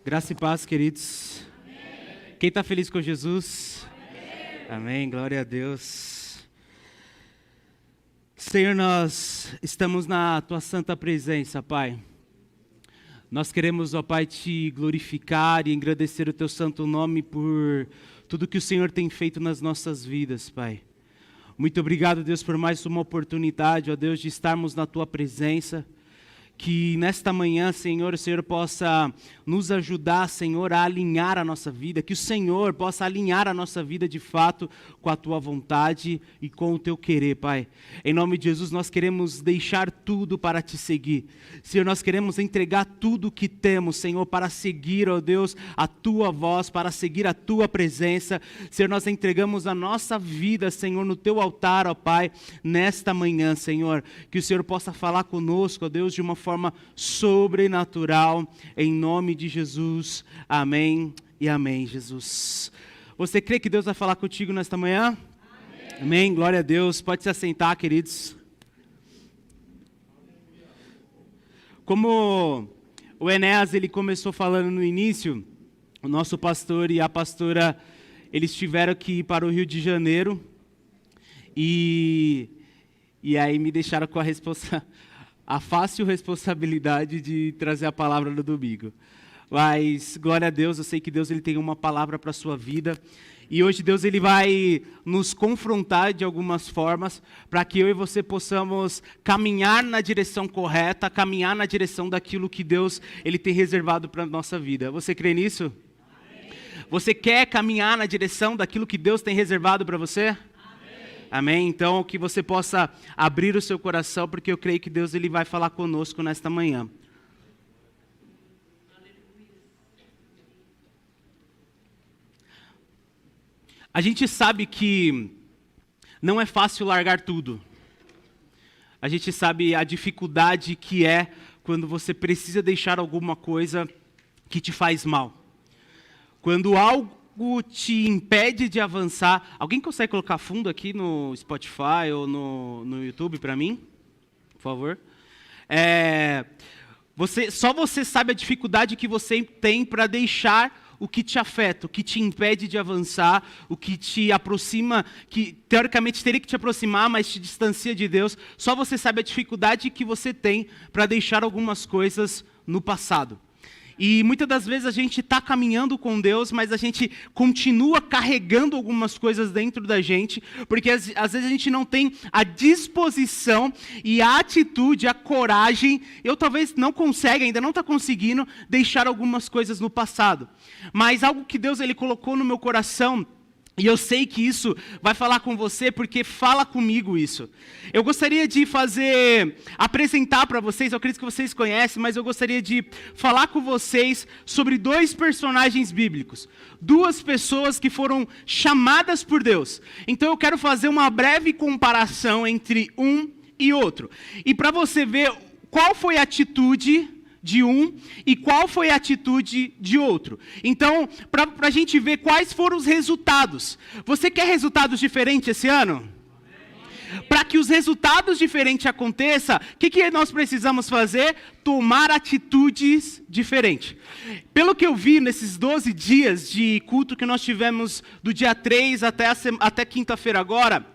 Graça e paz, queridos. Amém. Quem está feliz com Jesus? Amém. Amém, glória a Deus. Senhor, nós estamos na Tua santa presença, Pai. Nós queremos, ó Pai, Te glorificar e engrandecer o Teu santo nome por tudo que o Senhor tem feito nas nossas vidas, Pai. Muito obrigado, Deus, por mais uma oportunidade, ó Deus, de estarmos na Tua presença. Que nesta manhã, Senhor, o Senhor possa nos ajudar, Senhor, a alinhar a nossa vida. Que o Senhor possa alinhar a nossa vida de fato com a Tua vontade e com o Teu querer, Pai. Em nome de Jesus, nós queremos deixar tudo para Te seguir. Senhor, nós queremos entregar tudo o que temos, Senhor, para seguir, ó Deus, a Tua voz, para seguir a Tua presença. Senhor, nós entregamos a nossa vida, Senhor, no Teu altar, ó Pai, nesta manhã, Senhor. Que o Senhor possa falar conosco, ó Deus, de uma forma sobrenatural, em nome de Jesus, amém e amém, Jesus. Você crê que Deus vai falar contigo nesta manhã? Amém, amém, glória a Deus. Pode se assentar, queridos. Como o Enéas, ele começou falando no início, o nosso pastor e a pastora, eles tiveram que ir para o Rio de Janeiro, e aí me deixaram com a fácil responsabilidade de trazer a palavra no domingo. Mas, glória a Deus, eu sei que Deus ele tem uma palavra para a sua vida. E hoje Deus ele vai nos confrontar de algumas formas, para que eu e você possamos caminhar na direção correta, caminhar na direção daquilo que Deus ele tem reservado para a nossa vida. Você crê nisso? Amém. Você quer caminhar na direção daquilo que Deus tem reservado para você? Amém? Então, que você possa abrir o seu coração, porque eu creio que Deus ele vai falar conosco nesta manhã. A gente sabe que não é fácil largar tudo. A gente sabe a dificuldade que é quando você precisa deixar alguma coisa que te faz mal. Quando algo te impede de avançar. Alguém consegue colocar fundo aqui no Spotify ou no YouTube para mim? Por favor. Só você sabe a dificuldade que você tem para deixar o que te afeta, o que te impede de avançar, o que te aproxima, que teoricamente teria que te aproximar, mas te distancia de Deus. Só você sabe a dificuldade que você tem para deixar algumas coisas no passado. E muitas das vezes a gente está caminhando com Deus, mas a gente continua carregando algumas coisas dentro da gente, porque às vezes a gente não tem a disposição e a atitude, a coragem, eu talvez não consiga, ainda não está conseguindo deixar algumas coisas no passado. Mas algo que Deus ele colocou no meu coração, e eu sei que isso vai falar com você, porque fala comigo isso. Eu gostaria de apresentar para vocês, eu acredito que vocês conhecem, mas eu gostaria de falar com vocês sobre dois personagens bíblicos. Duas pessoas que foram chamadas por Deus. Então eu quero fazer uma breve comparação entre um e outro. E para você ver qual foi a atitude de um e qual foi a atitude de outro. Então, para a gente ver quais foram os resultados. Você quer resultados diferentes esse ano? Para que os resultados diferentes aconteçam, o que nós precisamos fazer? Tomar atitudes diferentes. Pelo que eu vi nesses 12 dias de culto que nós tivemos do dia 3 até quinta-feira agora,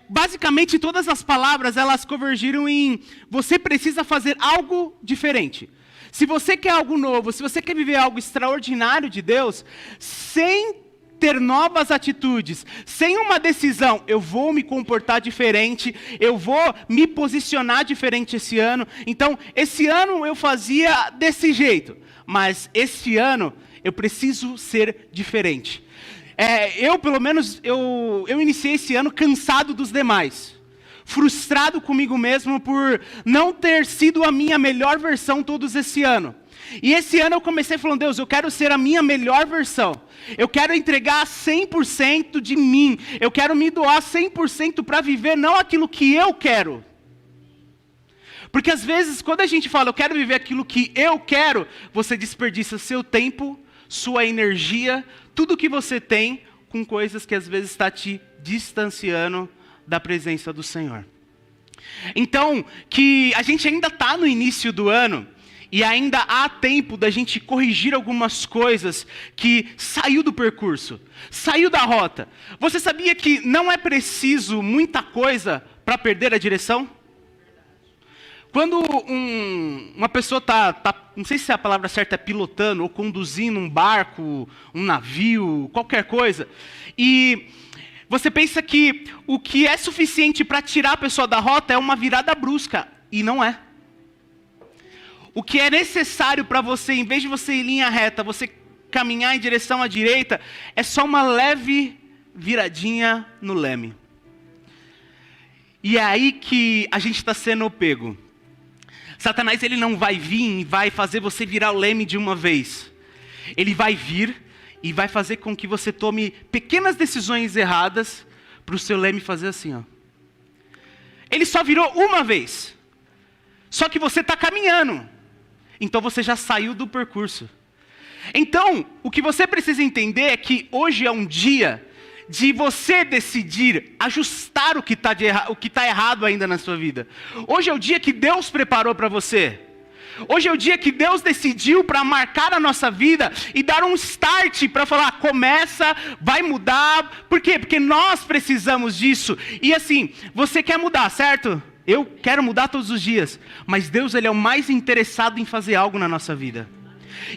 basicamente todas as palavras elas convergiram em você precisa fazer algo diferente. Se você quer algo novo, se você quer viver algo extraordinário de Deus, sem ter novas atitudes, sem uma decisão, eu vou me comportar diferente, eu vou me posicionar diferente esse ano. Então, esse ano eu fazia desse jeito, mas esse ano eu preciso ser diferente. Pelo menos, eu iniciei esse ano cansado dos demais. Frustrado comigo mesmo por não ter sido a minha melhor versão todos esse ano. E esse ano eu comecei falando, Deus, eu quero ser a minha melhor versão. Eu quero entregar 100% de mim. Eu quero me doar 100% para viver não aquilo que eu quero. Porque às vezes, quando a gente fala, eu quero viver aquilo que eu quero, você desperdiça seu tempo, sua energia, tudo que você tem com coisas que às vezes está te distanciando da presença do Senhor. Então, que a gente ainda está no início do ano, E ainda há tempo da gente corrigir algumas coisas que saiu do percurso, saiu da rota. Você sabia que não é preciso muita coisa para perder a direção? Quando uma pessoa não sei se a palavra certa é pilotando ou conduzindo um barco, um navio, qualquer coisa, e você pensa que o que é suficiente para tirar a pessoa da rota é uma virada brusca, e não é. O que é necessário para você, em vez de você ir em linha reta, você caminhar em direção à direita, é só uma leve viradinha no leme. E é aí que a gente está sendo pego. Satanás, ele não vai vir e vai fazer você virar o leme de uma vez. Ele vai vir e vai fazer com que você tome pequenas decisões erradas para o seu leme fazer assim, ó. Ele só virou uma vez. Só que você está caminhando. Então você já saiu do percurso. Então, o que você precisa entender é que hoje é um dia de você decidir ajustar o que está errado ainda na sua vida. Hoje é o dia que Deus preparou para você. Hoje é o dia que Deus decidiu para marcar a nossa vida e dar um start para falar, começa, vai mudar. Por quê? Porque nós precisamos disso. E assim, você quer mudar, certo? Eu quero mudar todos os dias. Mas Deus, ele é o mais interessado em fazer algo na nossa vida.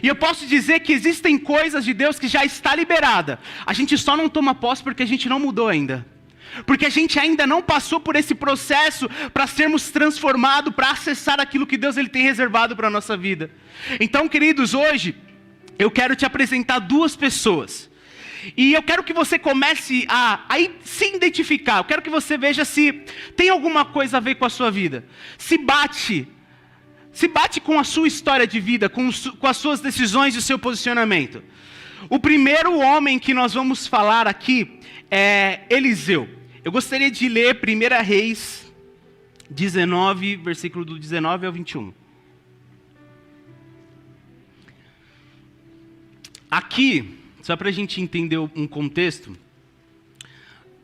E eu posso dizer que existem coisas de Deus que já está liberada. A gente só não toma posse porque a gente não mudou ainda. Porque a gente ainda não passou por esse processo para sermos transformados, para acessar aquilo que Deus ele tem reservado para a nossa vida. Então, queridos, hoje eu quero te apresentar duas pessoas. E eu quero que você comece a se identificar. Eu quero que você veja se tem alguma coisa a ver com a sua vida. Se bate com a sua história de vida, com as suas decisões e o seu posicionamento. O primeiro homem que nós vamos falar aqui é Eliseu. Eu gostaria de ler 1 Reis 19, versículo do 19 ao 21. Aqui, só para a gente entender um contexto,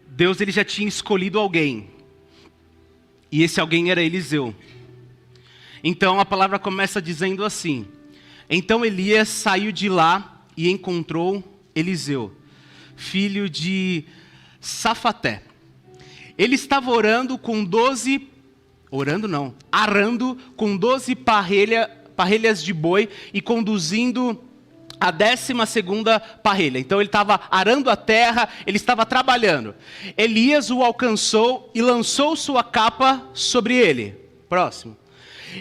Deus ele já tinha escolhido alguém. E esse alguém era Eliseu. Então a palavra começa dizendo assim: então Elias saiu de lá e encontrou Eliseu, filho de Safaté. Ele estava arando com 12 parrelhas de boi e conduzindo a 12ª parrelha. Então ele estava arando a terra, ele estava trabalhando. Elias o alcançou e lançou sua capa sobre ele. Próximo.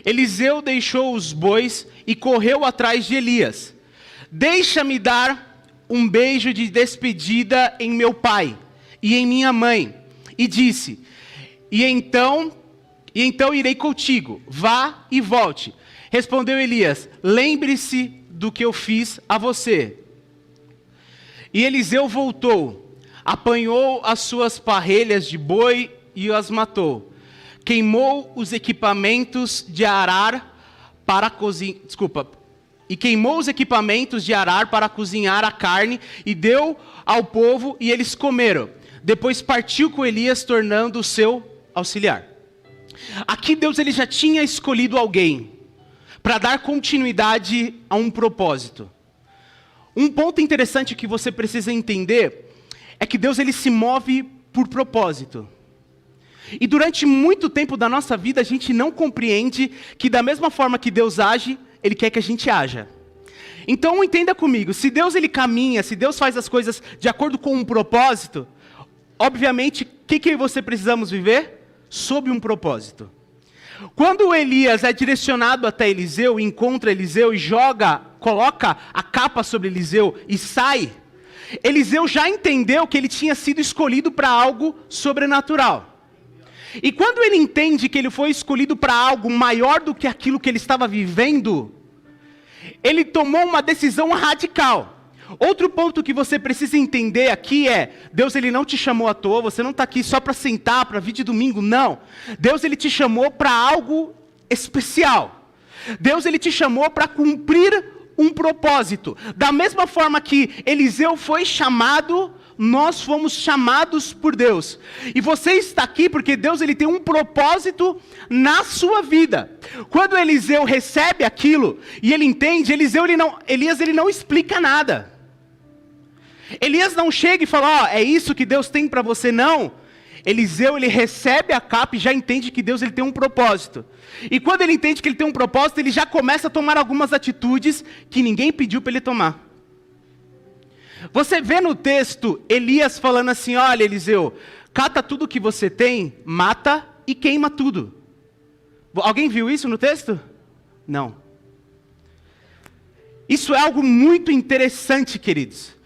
Eliseu deixou os bois e correu atrás de Elias. Deixa-me dar um beijo de despedida em meu pai e em minha mãe. E disse, e então irei contigo, vá e volte. Respondeu Elias, lembre-se do que eu fiz a você. E Eliseu voltou, apanhou as suas parrelhas de boi e as matou. Queimou os equipamentos de arar para cozinhar, queimou os equipamentos de arar para cozinhar a carne e deu ao povo e eles comeram. Depois partiu com Elias, tornando o seu auxiliar. Aqui Deus ele já tinha escolhido alguém para dar continuidade a um propósito. Um ponto interessante que você precisa entender é que Deus ele se move por propósito. E durante muito tempo da nossa vida a gente não compreende que da mesma forma que Deus age, Ele quer que a gente haja. Então entenda comigo, se Deus ele caminha, se Deus faz as coisas de acordo com um propósito, obviamente, o que você precisamos viver? Sob um propósito. Quando Elias é direcionado até Eliseu, encontra Eliseu e coloca a capa sobre Eliseu e sai, Eliseu já entendeu que ele tinha sido escolhido para algo sobrenatural. E quando ele entende que ele foi escolhido para algo maior do que aquilo que ele estava vivendo, ele tomou uma decisão radical. Outro ponto que você precisa entender aqui é, Deus ele não te chamou à toa, você não está aqui só para sentar, para vir de domingo, não. Deus ele te chamou para algo especial. Deus ele te chamou para cumprir propósito. Da mesma forma que Eliseu foi chamado, nós fomos chamados por Deus. E você está aqui porque Deus ele tem um propósito na sua vida. Quando Eliseu recebe aquilo e ele entende, Elias ele não explica nada. Elias não chega e fala, é isso que Deus tem para você, não. Eliseu ele recebe a capa e já entende que Deus ele tem um propósito. E quando ele entende que ele tem um propósito, ele já começa a tomar algumas atitudes que ninguém pediu para ele tomar. Você vê no texto Elias falando assim, olha Eliseu, cata tudo que você tem, mata e queima tudo. Alguém viu isso no texto? Não. Isso é algo muito interessante, queridos.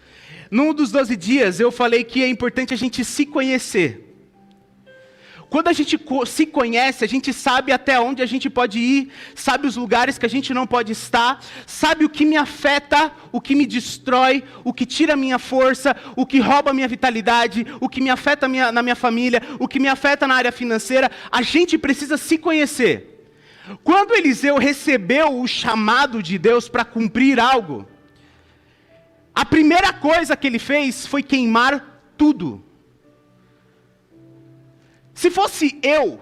Num dos 12 dias eu falei que é importante a gente se conhecer. Quando a gente se conhece, a gente sabe até onde a gente pode ir, sabe os lugares que a gente não pode estar, sabe o que me afeta, o que me destrói, o que tira a minha força, o que rouba a minha vitalidade, o que me afeta na minha família, o que me afeta na área financeira. A gente precisa se conhecer. Quando Eliseu recebeu o chamado de Deus para cumprir algo, a primeira coisa que ele fez foi queimar tudo. Se fosse eu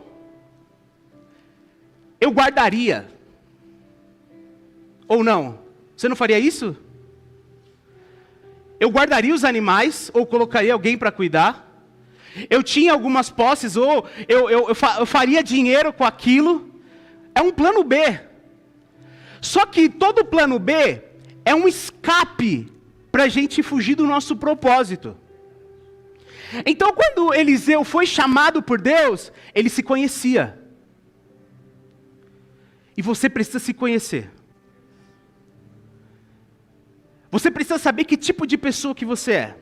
guardaria. Ou não? Você não faria isso? Eu guardaria os animais, ou colocaria alguém para cuidar. Eu tinha algumas posses, ou eu faria dinheiro com aquilo. É um plano B. Só que todo plano B é um escape para a gente fugir do nosso propósito. Então, quando Eliseu foi chamado por Deus, ele se conhecia. E você precisa se conhecer. Você precisa saber que tipo de pessoa que você é.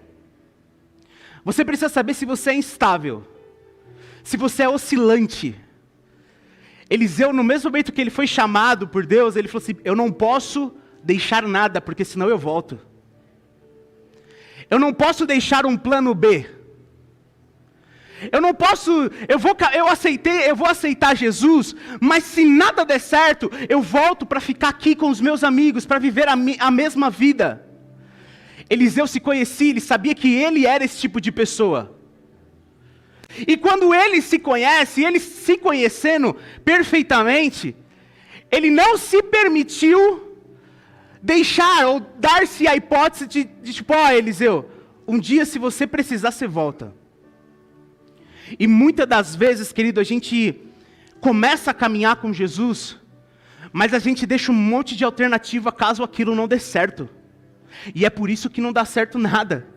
Você precisa saber se você é instável, se você é oscilante. Eliseu, no mesmo momento que ele foi chamado por Deus, ele falou assim, eu não posso deixar nada, porque senão eu volto. Eu não posso deixar um plano B. Eu não posso, eu vou aceitar Jesus, mas se nada der certo, eu volto para ficar aqui com os meus amigos, para viver a mesma vida. Eliseu se conhecia, ele sabia que ele era esse tipo de pessoa. E quando ele se conhece, ele se conhecendo perfeitamente, ele não se permitiu deixar ou dar-se a hipótese de tipo, Eliseu, um dia se você precisar, você volta. E muitas das vezes, querido, a gente começa a caminhar com Jesus, mas a gente deixa um monte de alternativa caso aquilo não dê certo. E é por isso que não dá certo nada.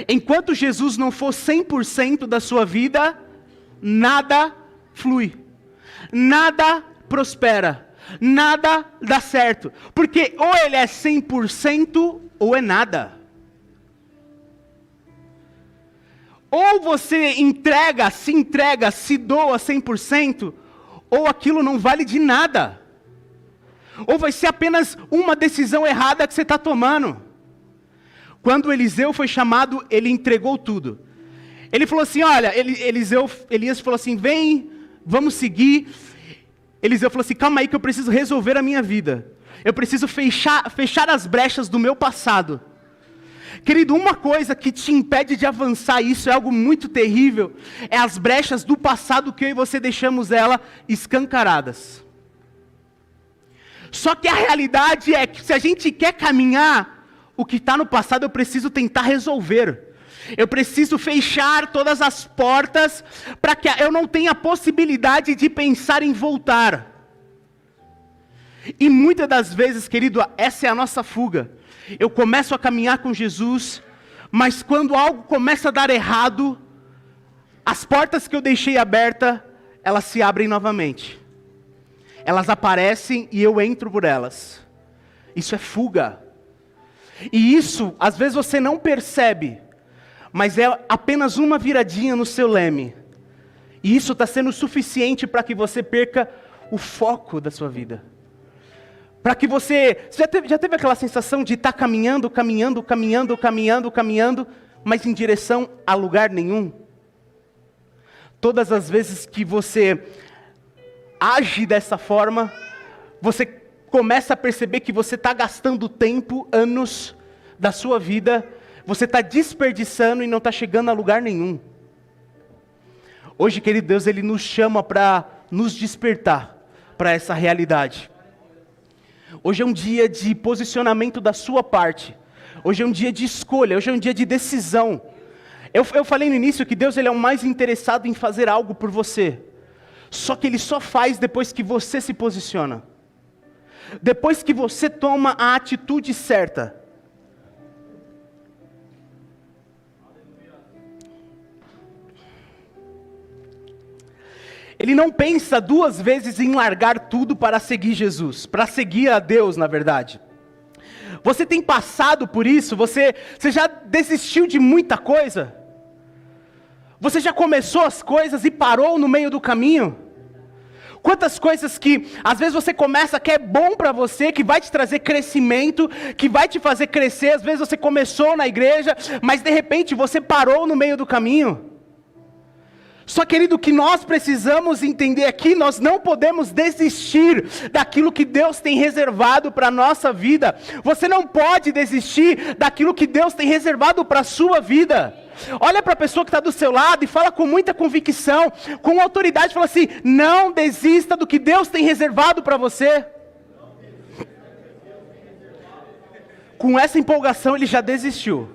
Enquanto Jesus não for 100% da sua vida, nada flui, nada prospera, nada dá certo. Porque ou ele é 100% ou é nada. Ou você se doa 100%, ou aquilo não vale de nada. Ou vai ser apenas uma decisão errada que você está tomando. Quando Eliseu foi chamado, ele entregou tudo. Ele falou assim, olha, Elias falou assim, vem, vamos seguir. Eliseu falou assim, calma aí que eu preciso resolver a minha vida. Eu preciso fechar as brechas do meu passado. Querido, uma coisa que te impede de avançar, isso é algo muito terrível, é as brechas do passado que eu e você deixamos ela escancaradas. Só que a realidade é que se a gente quer caminhar, o que está no passado eu preciso tentar resolver. Eu preciso fechar todas as portas para que eu não tenha a possibilidade de pensar em voltar. E muitas das vezes, querido, essa é a nossa fuga. Eu começo a caminhar com Jesus, mas quando algo começa a dar errado, as portas que eu deixei abertas, elas se abrem novamente. Elas aparecem e eu entro por elas. Isso é fuga. E isso, às vezes você não percebe, mas é apenas uma viradinha no seu leme. E isso está sendo suficiente para que você perca o foco da sua vida. Para que você já teve aquela sensação de estar caminhando, mas em direção a lugar nenhum? Todas as vezes que você age dessa forma, você começa a perceber que você está gastando tempo, anos da sua vida, você está desperdiçando e não está chegando a lugar nenhum. Hoje, querido Deus, Ele nos chama para nos despertar para essa realidade. Hoje é um dia de posicionamento da sua parte. Hoje é um dia de escolha, hoje é um dia de decisão. Eu falei no início que Deus ele é o mais interessado em fazer algo por você. Só que Ele só faz depois que você se posiciona. Depois que você toma a atitude certa. Ele não pensa duas vezes em largar tudo para seguir Jesus, para seguir a Deus, na verdade. Você tem passado por isso? Você já desistiu de muita coisa? Você já começou as coisas e parou no meio do caminho? Quantas coisas que às vezes você começa que é bom para você, que vai te trazer crescimento, que vai te fazer crescer. Às vezes você começou na igreja, mas de repente você parou no meio do caminho. Só, querido, o que nós precisamos entender aqui, nós não podemos desistir daquilo que Deus tem reservado para a nossa vida. Você não pode desistir daquilo que Deus tem reservado para a sua vida. Olha para a pessoa que está do seu lado e fala com muita convicção, com autoridade, fala assim: não desista do que Deus tem reservado para você. Com essa empolgação ele já desistiu.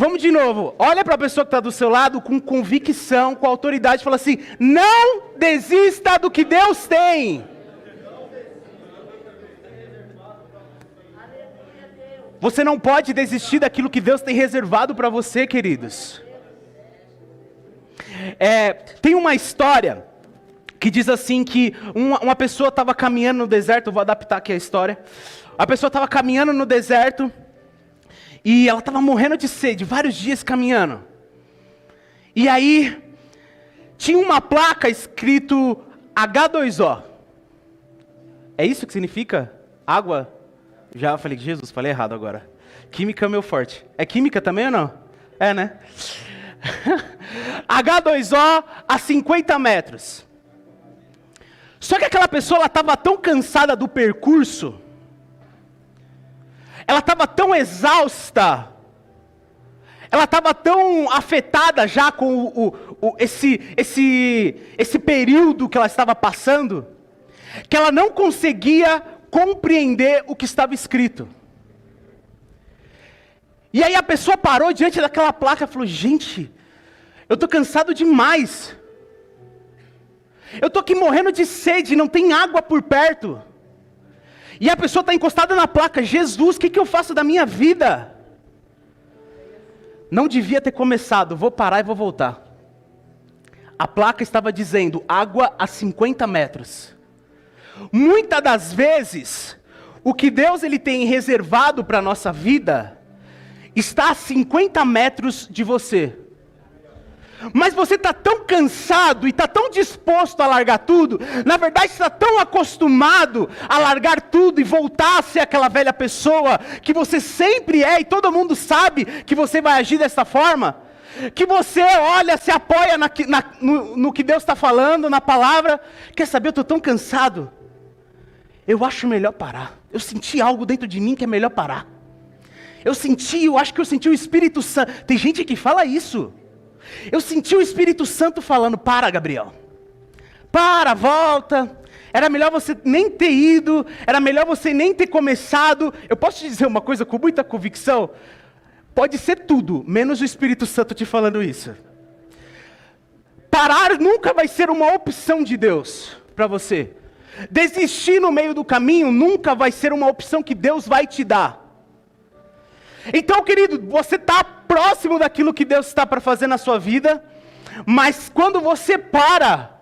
Vamos de novo, olha para a pessoa que está do seu lado com convicção, com autoridade, fala assim: não desista do que Deus tem. Você não pode desistir daquilo que Deus tem reservado para você, queridos. Tem uma história que diz assim que uma pessoa estava caminhando no deserto, eu vou adaptar aqui a história. A pessoa estava caminhando no deserto, e ela estava morrendo de sede, vários dias caminhando. E aí, tinha uma placa escrito H2O. É isso que significa água? Já falei, Jesus, falei errado agora. Química é meu forte. É química também ou não? É, né? H2O a 50 metros. Só que aquela pessoa estava tão cansada do percurso, ela estava tão exausta, ela estava tão afetada já com esse período que ela estava passando, que ela não conseguia compreender o que estava escrito. E aí a pessoa parou diante daquela placa e falou: gente, eu estou cansado demais. Eu estou aqui morrendo de sede, não tem água por perto. E a pessoa está encostada na placa: Jesus, o que eu faço da minha vida? Não devia ter começado, vou parar e vou voltar. A placa estava dizendo água a 50 metros. Muitas das vezes, o que Deus ele tem reservado para a nossa vida, está a 50 metros de você. Mas você está tão cansado e está tão disposto a largar tudo, na verdade está tão acostumado a largar tudo e voltar a ser aquela velha pessoa que você sempre é, e todo mundo sabe que você vai agir dessa forma, que você olha, se apoia no que Deus está falando, na palavra. Quer saber, eu estou tão cansado, eu acho melhor parar. Eu senti algo dentro de mim que é melhor parar. Eu acho que eu senti o Espírito Santo. Tem gente que fala isso. Eu senti o Espírito Santo falando: para, Gabriel, para, volta, era melhor você nem ter ido, era melhor você nem ter começado. Eu posso te dizer uma coisa com muita convicção? Pode ser tudo, menos o Espírito Santo te falando isso. Parar nunca vai ser uma opção de Deus para você. Desistir no meio do caminho nunca vai ser uma opção que Deus vai te dar. Então, querido, você está próximo daquilo que Deus está para fazer na sua vida, mas quando você para,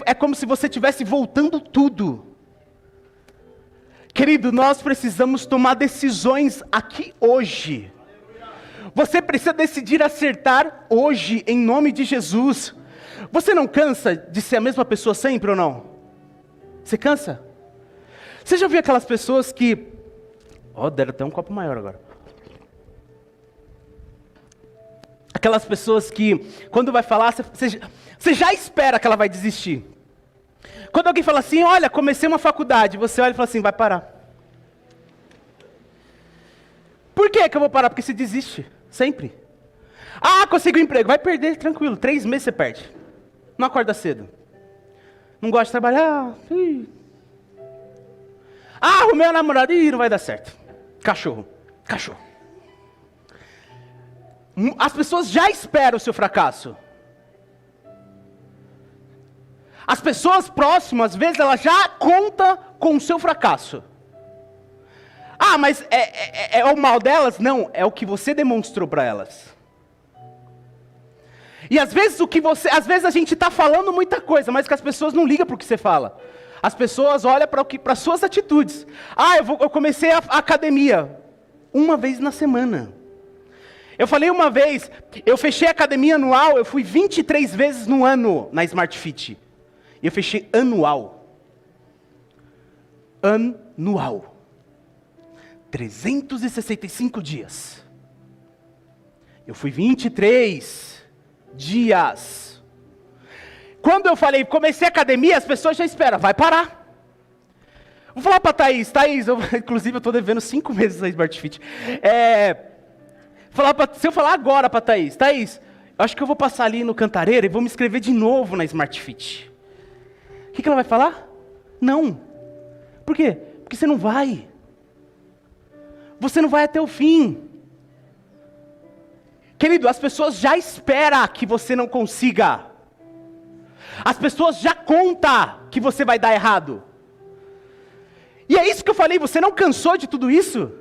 é como se você estivesse voltando tudo. Querido, nós precisamos tomar decisões aqui hoje. Você precisa decidir acertar hoje, em nome de Jesus. Você não cansa de ser a mesma pessoa sempre ou não? Você cansa? Você já viu aquelas pessoas que... deram até um copo maior agora. Aquelas pessoas que, quando vai falar, você já espera que ela vai desistir. Quando alguém fala assim, olha, comecei uma faculdade, você olha e fala assim, vai parar. Por que eu vou parar? Porque você desiste, sempre. Ah, consegui um emprego, vai perder, tranquilo, 3 meses você perde. Não acorda cedo. Não gosta de trabalhar. Ah, arrumei uma namorada, não vai dar certo. Cachorro. As pessoas já esperam o seu fracasso. As pessoas próximas, às vezes, elas já contam com o seu fracasso. Ah, mas é o mal delas? Não, é o que você demonstrou para elas. E às vezes às vezes a gente está falando muita coisa, mas que as pessoas não ligam para o que você fala. As pessoas olham para as suas atitudes. Ah, eu comecei a academia 1 vez na semana. Eu falei uma vez, eu fechei a academia anual, eu fui 23 vezes no ano na Smart Fit. E eu fechei anual. Anual. 365 dias. Eu fui 23 dias. Quando eu falei, comecei a academia, as pessoas já esperam, vai parar. Vou falar para Thaís, inclusive eu estou devendo 5 meses na Smart Fit. Se eu falar agora para Thaís, eu acho que eu vou passar ali no Cantareira e vou me inscrever de novo na Smart Fit. O que ela vai falar? Não. Por quê? Porque você não vai. Você não vai até o fim. Querido, as pessoas já esperam que você não consiga. As pessoas já contam que você vai dar errado. E é isso que eu falei, você não cansou de tudo isso?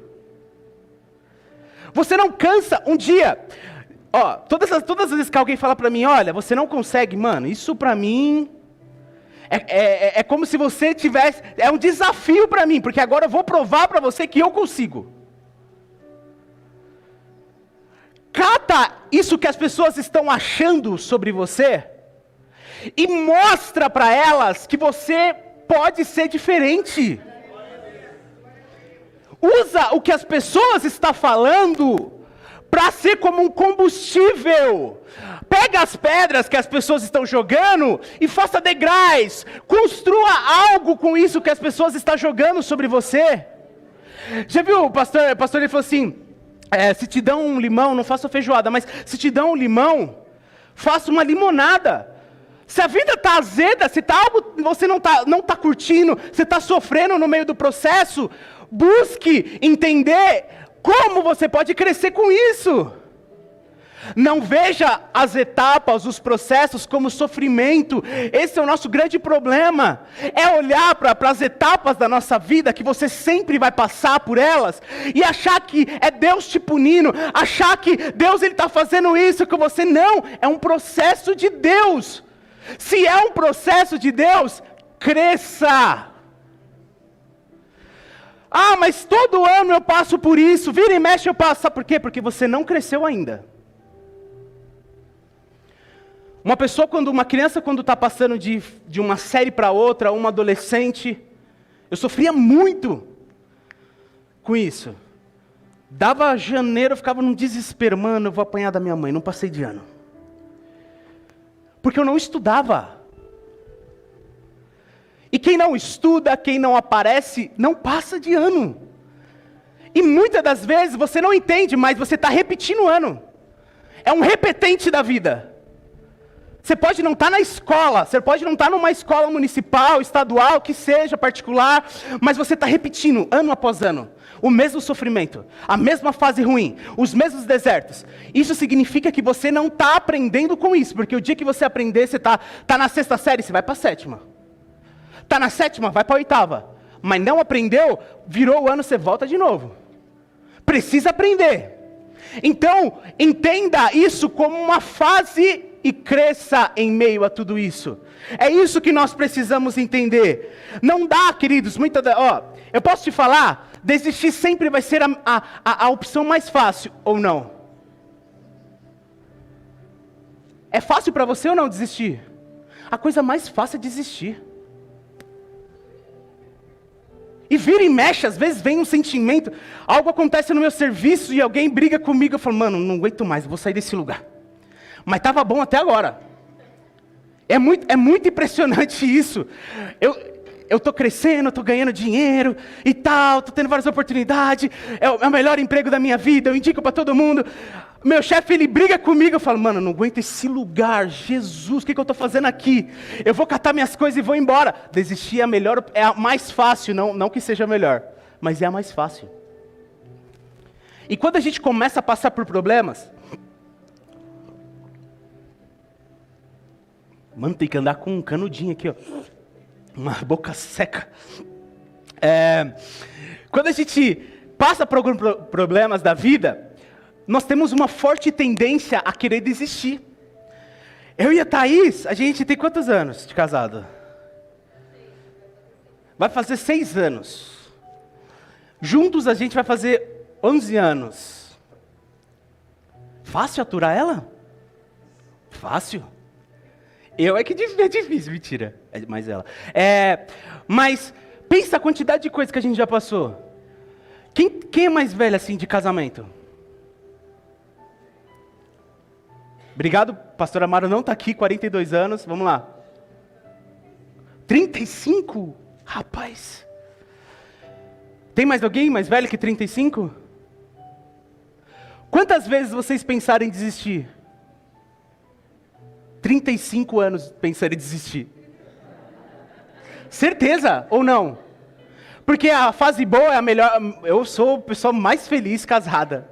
Você não cansa um dia. Ó, todas as vezes que alguém fala para mim, olha, você não consegue, mano, isso para mim é como se você tivesse, é um desafio para mim, porque agora eu vou provar para você que eu consigo. Cata isso que as pessoas estão achando sobre você e mostra para elas que você pode ser diferente. Usa o que as pessoas estão falando para ser como um combustível. Pega as pedras que as pessoas estão jogando e faça degraus. Construa algo com isso que as pessoas estão jogando sobre você. Já viu o pastor ele falou assim, se te dão um limão, não faça feijoada, mas se te dão um limão, faça uma limonada. Se a vida está azeda, se tá algo você não tá curtindo, você está sofrendo no meio do processo, busque entender como você pode crescer com isso. Não veja as etapas, os processos como sofrimento. Esse é o nosso grande problema. É olhar para as etapas da nossa vida, que você sempre vai passar por elas, e achar que é Deus te punindo, achar que Deus está fazendo isso com você. Não, é um processo de Deus. Se é um processo de Deus, cresça. Ah, mas todo ano eu passo por isso, vira e mexe eu passo. Sabe por quê? Porque você não cresceu ainda. Uma criança quando está passando de uma série para outra, uma adolescente, eu sofria muito com isso. Dava janeiro, eu ficava num desespero, mano, eu vou apanhar da minha mãe, não passei de ano. Porque eu não estudava. E quem não estuda, quem não aparece, não passa de ano. E muitas das vezes você não entende, mas você está repetindo o ano. É um repetente da vida. Você pode não estar na escola, você pode não estar numa escola municipal, estadual, que seja, particular, mas você está repetindo, ano após ano, o mesmo sofrimento, a mesma fase ruim, os mesmos desertos. Isso significa que você não está aprendendo com isso, porque o dia que você aprender, você está na 6ª série, você vai para a 7ª. Está na 7ª, vai para a 8ª. Mas não aprendeu, virou o ano, você volta de novo. Precisa aprender. Então, entenda isso como uma fase e cresça em meio a tudo isso. É isso que nós precisamos entender. Não dá, queridos, eu posso te falar, desistir sempre vai ser a opção mais fácil, ou não? É fácil para você ou não desistir? A coisa mais fácil é desistir. E vira e mexe, às vezes vem um sentimento, algo acontece no meu serviço e alguém briga comigo, eu falo, mano, não aguento mais, eu vou sair desse lugar. Mas estava bom até agora. É muito impressionante isso. Eu estou crescendo, estou ganhando dinheiro e tal, estou tendo várias oportunidades, é o melhor emprego da minha vida, eu indico para todo mundo. Meu chefe, ele briga comigo, eu falo, mano, eu não aguento esse lugar, Jesus, o que eu estou fazendo aqui? Eu vou catar minhas coisas e vou embora. Desistir é a melhor, é a mais fácil, não que seja a melhor, mas é a mais fácil. E quando a gente começa a passar por problemas, mano, tem que andar com um canudinho aqui, ó. Uma boca seca. Quando a gente passa por alguns problemas da vida, nós temos uma forte tendência a querer desistir. Eu e a Thaís, a gente tem quantos anos de casado? Vai fazer 6 anos. Juntos a gente vai fazer 11 anos. Fácil aturar ela? Fácil. Eu é que é difícil, mentira. Mas ela. Mas pensa a quantidade de coisas que a gente já passou. Quem é mais velho assim de casamento? Obrigado, pastor Amaro não está aqui, 42 anos. Vamos lá. 35? Rapaz. Tem mais alguém mais velho que 35? Quantas vezes vocês pensaram em desistir? 35 anos pensando em desistir. Certeza ou não? Porque a fase boa é a melhor. Eu sou a pessoa mais feliz casada.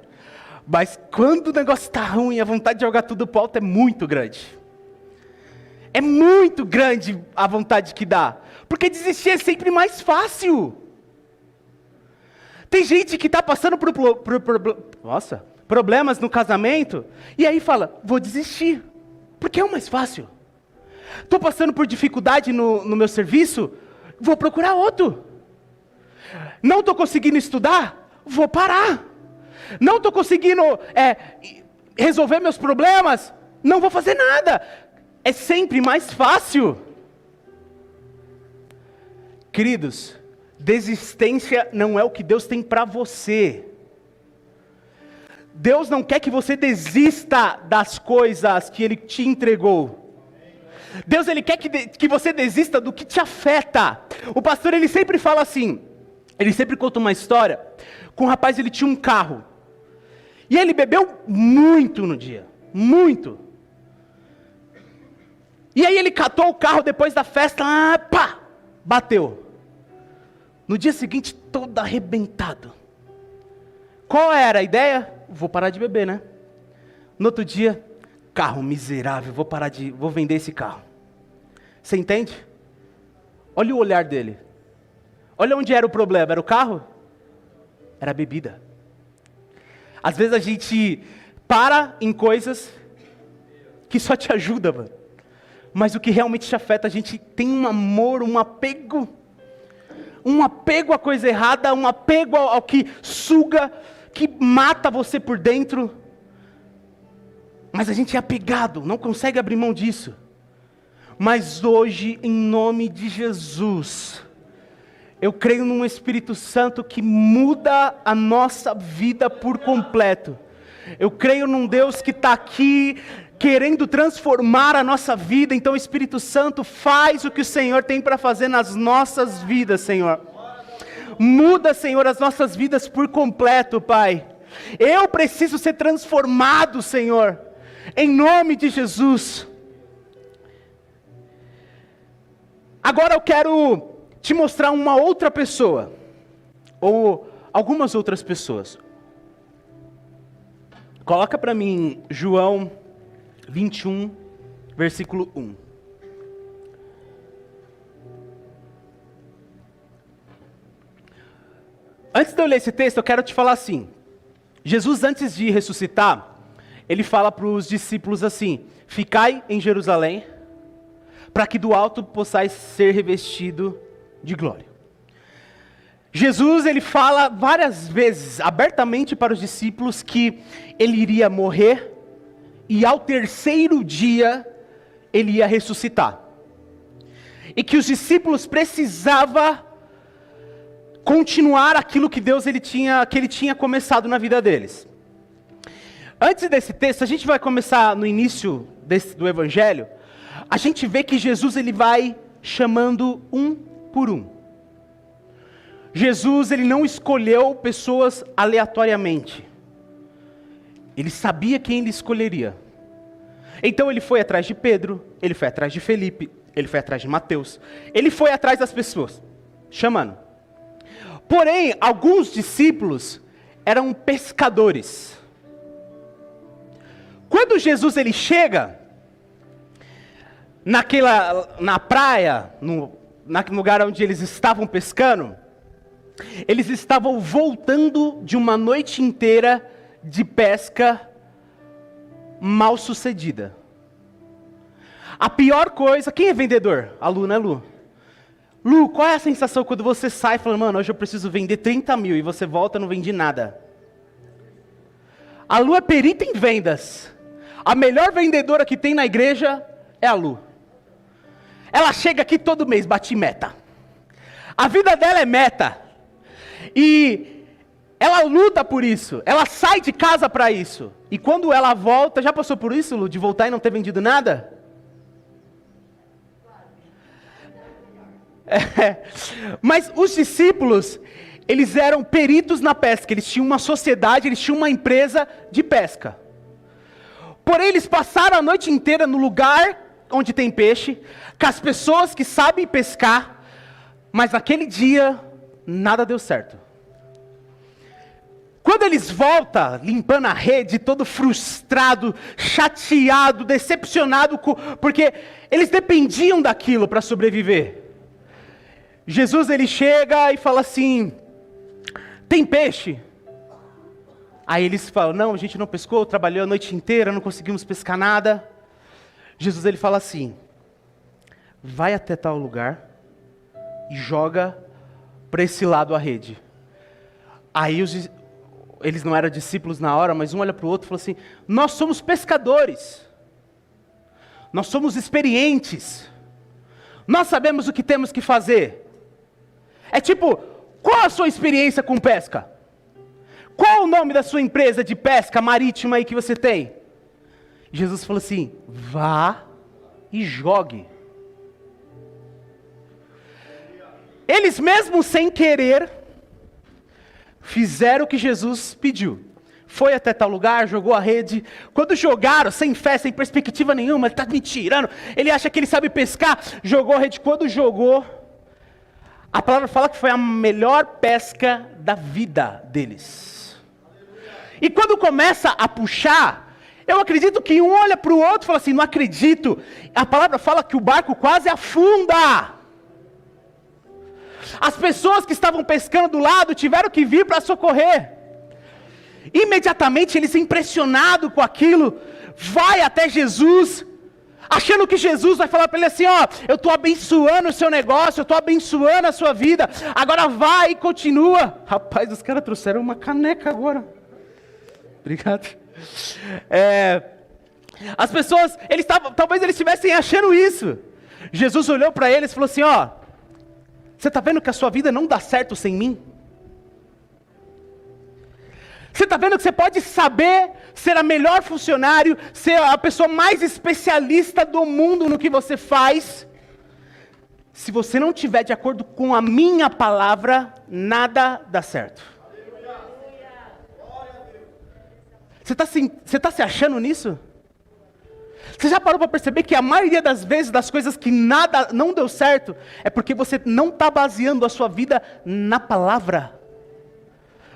Mas quando o negócio está ruim, a vontade de jogar tudo pro alto é muito grande. É muito grande a vontade que dá. Porque desistir é sempre mais fácil. Tem gente que está passando por problemas no casamento, e aí fala, vou desistir. Porque é o mais fácil. Estou passando por dificuldade no meu serviço, vou procurar outro. Não estou conseguindo estudar, vou parar. Não estou conseguindo resolver meus problemas, não vou fazer nada. É sempre mais fácil. Queridos, desistência não é o que Deus tem para você. Deus não quer que você desista das coisas que Ele te entregou. Deus, Ele quer que você desista do que te afeta. O pastor, ele sempre fala assim, ele sempre conta uma história, com um rapaz, ele tinha um carro. E ele bebeu muito no dia, muito. E aí ele catou o carro depois da festa, pá, bateu. No dia seguinte, todo arrebentado. Qual era a ideia? Vou parar de beber, né? No outro dia, carro miserável, vou vender esse carro. Você entende? Olha o olhar dele. Olha onde era o problema, era o carro? Era a bebida. Às vezes a gente para em coisas que só te ajudam, mano. Mas o que realmente te afeta, a gente tem um amor, um apego à coisa errada, um apego ao que suga, que mata você por dentro. Mas a gente é apegado, não consegue abrir mão disso. Mas hoje, em nome de Jesus, eu creio num Espírito Santo que muda a nossa vida por completo. Eu creio num Deus que está aqui querendo transformar a nossa vida. Então o Espírito Santo faz o que o Senhor tem para fazer nas nossas vidas, Senhor. Muda, Senhor, as nossas vidas por completo, Pai. Eu preciso ser transformado, Senhor, em nome de Jesus. Agora eu quero te mostrar uma outra pessoa, ou algumas outras pessoas. Coloca para mim João 21, versículo 1. Antes de eu ler esse texto, eu quero te falar assim. Jesus, antes de ressuscitar, ele fala para os discípulos assim: ficai em Jerusalém, para que do alto possais ser revestido de glória. Jesus, ele fala várias vezes, abertamente para os discípulos, que ele iria morrer, e ao terceiro dia, ele ia ressuscitar. E que os discípulos precisavam continuar aquilo que ele tinha começado na vida deles. Antes desse texto, a gente vai começar no início do Evangelho, a gente vê que Jesus ele vai chamando um por um. Jesus ele não escolheu pessoas aleatoriamente. Ele sabia quem ele escolheria. Então ele foi atrás de Pedro, ele foi atrás de Felipe, ele foi atrás de Mateus, ele foi atrás das pessoas, chamando. Porém, alguns discípulos eram pescadores. Quando Jesus ele chega na praia, no lugar onde eles estavam pescando, eles estavam voltando de uma noite inteira de pesca mal sucedida. A pior coisa, quem é vendedor? A Lu, né, Lu? Lu, qual é a sensação quando você sai falando, mano, hoje eu preciso vender 30 mil e você volta e não vende nada? A Lu é perita em vendas. A melhor vendedora que tem na igreja é a Lu. Ela chega aqui todo mês, bate meta. A vida dela é meta. E ela luta por isso. Ela sai de casa para isso. E quando ela volta, já passou por isso, Lu, de voltar e não ter vendido nada? Mas os discípulos, eles eram peritos na pesca, eles tinham uma sociedade, eles tinham uma empresa de pesca. Porém, eles passaram a noite inteira no lugar onde tem peixe, com as pessoas que sabem pescar, mas naquele dia, nada deu certo. Quando eles voltam, limpando a rede, todo frustrado, chateado, decepcionado, porque eles dependiam daquilo para sobreviver. Jesus ele chega e fala assim, tem peixe? Aí eles falam, não, a gente não pescou, trabalhou a noite inteira, não conseguimos pescar nada. Jesus ele fala assim, vai até tal lugar e joga para esse lado a rede. Aí eles não eram discípulos na hora, mas um olha para o outro e fala assim, nós somos pescadores, nós somos experientes, nós sabemos o que temos que fazer. É tipo, qual a sua experiência com pesca? Qual o nome da sua empresa de pesca marítima aí que você tem? Jesus falou assim, vá e jogue. Eles mesmo sem querer, fizeram o que Jesus pediu. Foi até tal lugar, jogou a rede. Quando jogaram, sem fé, sem perspectiva nenhuma, ele está me tirando, ele acha que ele sabe pescar, jogou a rede. Quando jogou, a palavra fala que foi a melhor pesca da vida deles. E quando começa a puxar, eu acredito que um olha para o outro e fala assim, não acredito. A palavra fala que o barco quase afunda. As pessoas que estavam pescando do lado tiveram que vir para socorrer. Imediatamente eles, impressionados com aquilo, vai até Jesus, achando que Jesus vai falar para ele assim, ó, eu estou abençoando o seu negócio, eu estou abençoando a sua vida, agora vai e continua. Rapaz, os caras trouxeram uma caneca agora. Obrigado. As pessoas, talvez eles estivessem achando isso. Jesus olhou para eles e falou assim, ó, você está vendo que a sua vida não dá certo sem mim? Você está vendo que você pode saber ser a melhor funcionário, ser a pessoa mais especialista do mundo no que você faz. Se você não estiver de acordo com a minha palavra, nada dá certo. Você está se achando nisso? Você já parou para perceber que a maioria das vezes, das coisas que nada não deu certo, é porque você não está baseando a sua vida na palavra.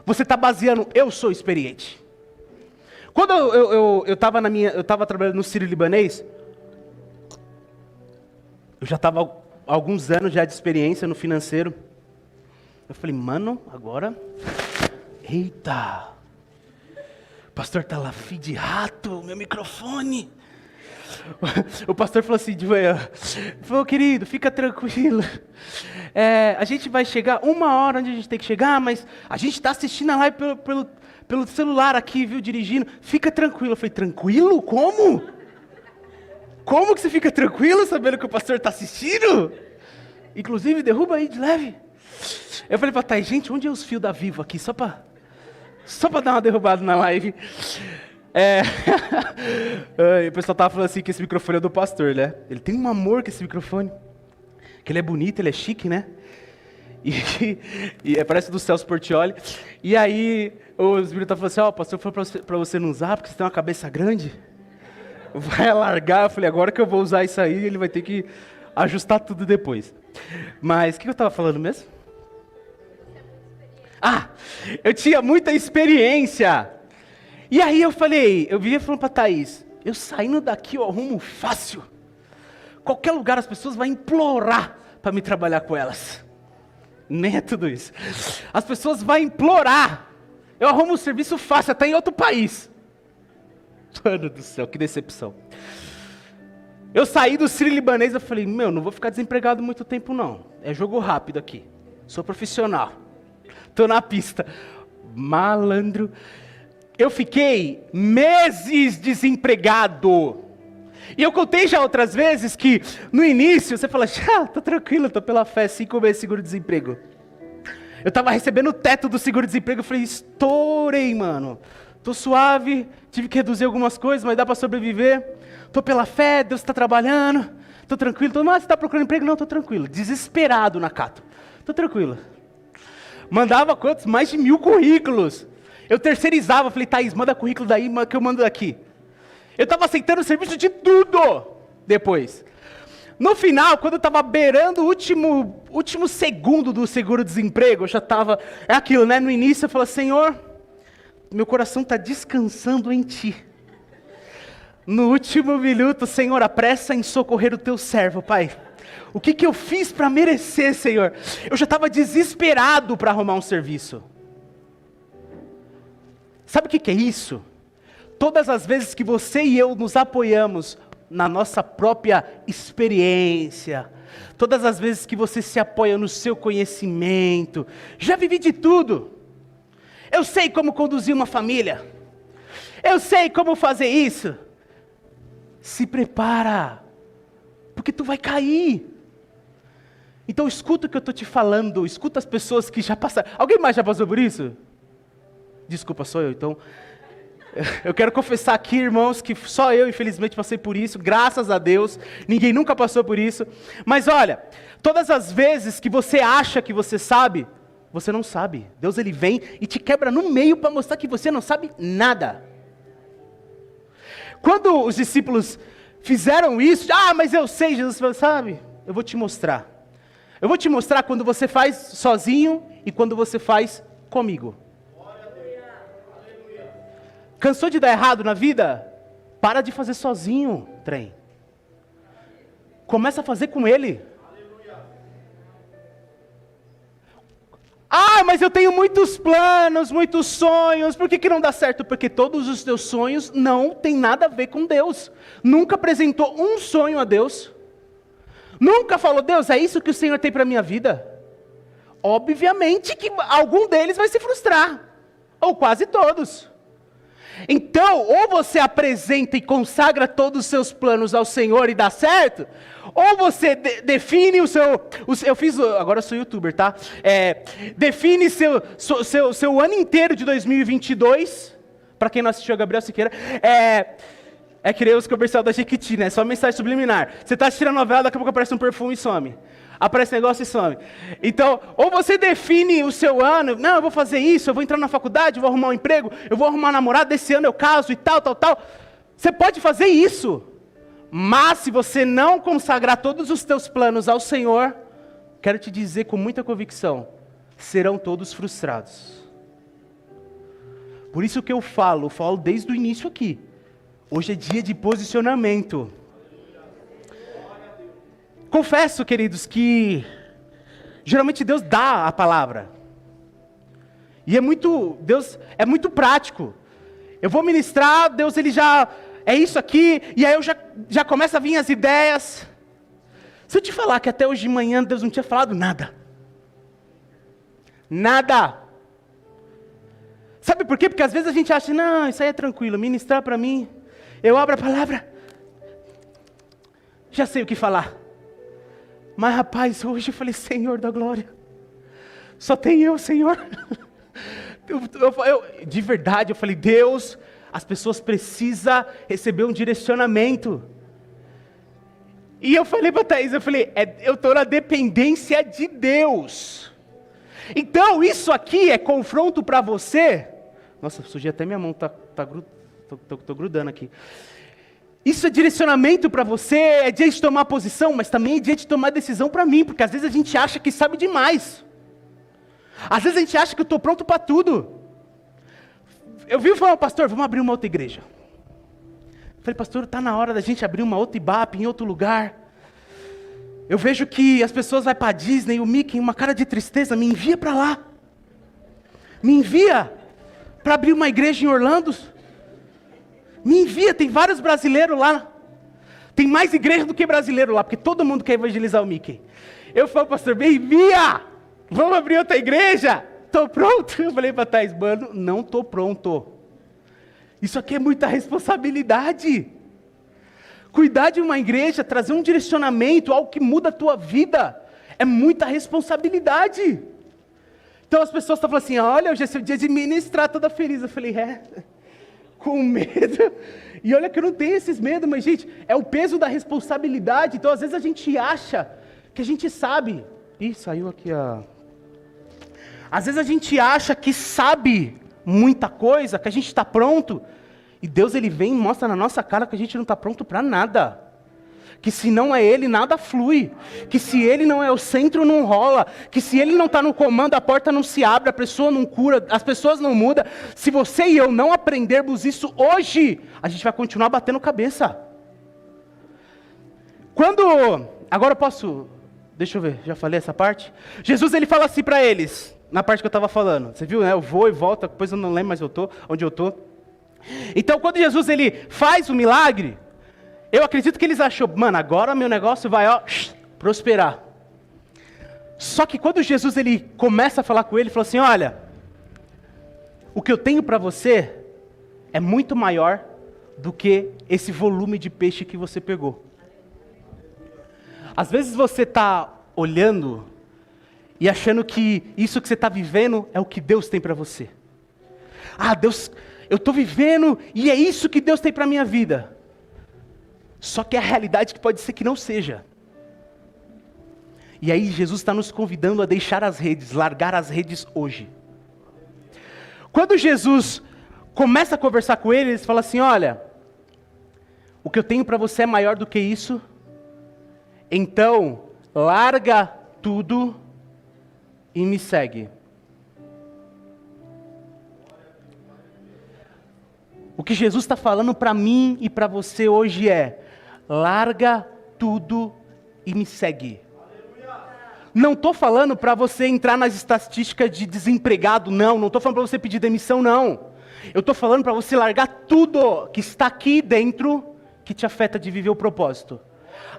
Você está baseando, eu sou experiente. Quando eu estava trabalhando no Sírio-Libanês, eu já estava há alguns anos já de experiência no financeiro. Eu falei, mano, agora, eita, o pastor está lá, filho de rato, meu microfone. O pastor falou assim de manhã, falou, querido, fica tranquilo, a gente vai chegar 1 hora onde a gente tem que chegar, mas a gente está assistindo a live pelo celular aqui, viu, dirigindo, fica tranquilo. Eu falei, tranquilo? Como? Como que você fica tranquilo sabendo que o pastor está assistindo? Inclusive, derruba aí de leve. Eu falei para Thay, gente, onde é os fios da Vivo aqui, só para dar uma derrubada na live. É... o pessoal tava falando assim que esse microfone é do pastor, né? Ele tem um amor com esse microfone. Que ele é bonito, ele é chique, né? Parece do Celso Portiolli. E aí, o Espírito estavam falando assim, o pastor falou pra você não usar, porque você tem uma cabeça grande. Vai alargar. Eu falei, agora que eu vou usar isso aí, ele vai ter que ajustar tudo depois. Mas, o que eu estava falando mesmo? Eu tinha muita experiência. E aí eu vivia falando pra Thaís, eu saindo daqui eu arrumo fácil. Qualquer lugar as pessoas vão implorar para me trabalhar com elas. Nem é tudo isso. As pessoas vão implorar. Eu arrumo um serviço fácil, até em outro país. Mano do céu, que decepção. Eu saí do Sírio-Libanês, eu falei, não vou ficar desempregado muito tempo não. É jogo rápido aqui. Sou profissional. Tô na pista. Malandro. Eu fiquei meses desempregado. E eu contei já outras vezes que no início você fala, tô tranquilo, tô pela fé, 5 meses de seguro-desemprego. Eu tava recebendo o teto do seguro-desemprego, eu falei, estourei, mano. Tô suave, tive que reduzir algumas coisas, mas dá para sobreviver. Tô pela fé, Deus está trabalhando, tô tranquilo. Você tá procurando emprego? Não, tô tranquilo. Desesperado na Cato. Tô tranquilo. Mandava quantos? Mais de 1000 currículos. Eu terceirizava, falei, Thaís, manda currículo daí que eu mando daqui. Eu estava aceitando o serviço de tudo depois. No final, quando eu estava beirando o último segundo do seguro-desemprego, eu já estava... É aquilo, né? No início eu falei, Senhor, meu coração está descansando em Ti. No último minuto, Senhor, apressa em socorrer o Teu servo, Pai. O que eu fiz para merecer, Senhor? Eu já estava desesperado para arrumar um serviço. Sabe o que é isso? Todas as vezes que você e eu nos apoiamos na nossa própria experiência, todas as vezes que você se apoia no seu conhecimento, já vivi de tudo. Eu sei como conduzir uma família. Eu sei como fazer isso. Se prepara, porque tu vai cair. Então escuta o que eu estou te falando, escuta as pessoas que já passaram. Alguém mais já passou por isso? Desculpa, sou eu, então. Eu quero confessar aqui, irmãos, que só eu, infelizmente, passei por isso, graças a Deus, ninguém nunca passou por isso. Mas olha, todas as vezes que você acha que você sabe, você não sabe. Deus, ele vem e te quebra no meio para mostrar que você não sabe nada. Quando os discípulos fizeram isso, mas eu sei, Jesus falou, sabe, eu vou te mostrar. Eu vou te mostrar quando você faz sozinho e quando você faz comigo. Cansou de dar errado na vida? Para de fazer sozinho, trem. Começa a fazer com ele. Mas eu tenho muitos planos, muitos sonhos. Por que não dá certo? Porque todos os teus sonhos não têm nada a ver com Deus. Nunca apresentou um sonho a Deus. Nunca falou, Deus, é isso que o Senhor tem para a minha vida? Obviamente que algum deles vai se frustrar. Ou quase todos. Então, ou você apresenta e consagra todos os seus planos ao Senhor e dá certo, ou você define o seu... agora eu sou youtuber, tá? Define seu ano inteiro de 2022, para quem não assistiu a Gabriel Siqueira, é que nem os comercial da Jequiti, né? Só mensagem subliminar. Você está assistindo a novela, daqui a pouco aparece um perfume e some. Aparece negócio e some. Então, ou você define o seu ano, não, eu vou fazer isso, eu vou entrar na faculdade, eu vou arrumar um emprego, eu vou arrumar um namorado, esse ano eu caso e tal. Você pode fazer isso. Mas se você não consagrar todos os teus planos ao Senhor, quero te dizer com muita convicção, serão todos frustrados. Por isso que eu falo desde o início aqui. Hoje é dia de posicionamento. Confesso, queridos, que geralmente Deus dá a palavra. E Deus é muito prático. Eu vou ministrar, Deus ele já é isso aqui, e aí eu já começa a vir as ideias. Se eu te falar que até hoje de manhã Deus não tinha falado nada. Nada. Sabe por quê? Porque às vezes a gente acha, não, isso aí é tranquilo, ministrar para mim, eu abro a palavra, já sei o que falar. Mas rapaz, hoje eu falei, Senhor da glória, só tem eu, Senhor. De verdade, eu falei, Deus, as pessoas precisam receber um direcionamento. E eu falei para a Thaís, eu estou na dependência de Deus. Então, isso aqui é confronto para você. Nossa, sujei até minha mão, tô grudando aqui. Isso é direcionamento para você, é dia de tomar posição, mas também é dia de tomar decisão para mim, porque às vezes a gente acha que sabe demais. Às vezes a gente acha que eu estou pronto para tudo. Eu vi falar, pastor, vamos abrir uma outra igreja. Eu falei, pastor, está na hora da gente abrir uma outra Ibape em outro lugar. Eu vejo que as pessoas vão para a Disney, o Mickey, uma cara de tristeza, me envia para lá. Me envia para abrir uma igreja em Orlando. Me envia, tem vários brasileiros lá. Tem mais igreja do que brasileiro lá, porque todo mundo quer evangelizar o Mickey. Eu falo, pastor, me envia! Vamos abrir outra igreja? Estou pronto? Eu falei para Thais, mano, não estou pronto. Isso aqui é muita responsabilidade. Cuidar de uma igreja, trazer um direcionamento, algo que muda a tua vida, é muita responsabilidade. Então as pessoas estão falando assim, olha, hoje é seu dia de ministrar, toda feliz. Eu falei, com medo. E olha que eu não tenho esses medos, mas gente, é o peso da responsabilidade. Então às vezes a gente acha que a gente sabe. Ih, saiu aqui a... Às vezes a gente acha que sabe muita coisa, que a gente está pronto, e Deus ele vem e mostra na nossa cara que a gente não está pronto para nada. Que se não é Ele, nada flui. Que se Ele não é o centro, não rola. Que se Ele não está no comando, a porta não se abre, a pessoa não cura, as pessoas não mudam. Se você e eu não aprendermos isso hoje, a gente vai continuar batendo cabeça. Agora eu posso... Deixa eu ver, já falei essa parte? Jesus ele fala assim para eles, na parte que eu estava falando. Você viu, né? Eu vou e volto, depois eu não lembro mais onde eu estou. Então quando Jesus ele faz o milagre, eu acredito que eles achou, mano, agora meu negócio vai prosperar. Só que quando Jesus ele começa a falar com ele, ele falou assim, olha, o que eu tenho para você é muito maior do que esse volume de peixe que você pegou. Às vezes você está olhando e achando que isso que você está vivendo é o que Deus tem para você. Deus, eu estou vivendo e é isso que Deus tem para a minha vida. Só que é a realidade que pode ser que não seja. E aí Jesus está nos convidando a deixar as redes, largar as redes hoje. Quando Jesus começa a conversar com ele, ele fala assim, olha, o que eu tenho para você é maior do que isso, então larga tudo e me segue. O que Jesus está falando para mim e para você hoje é, larga tudo e me segue. Não estou falando para você entrar nas estatísticas de desempregado, não estou falando para você pedir demissão, não. Eu estou falando para você largar tudo que está aqui dentro, que te afeta de viver o propósito.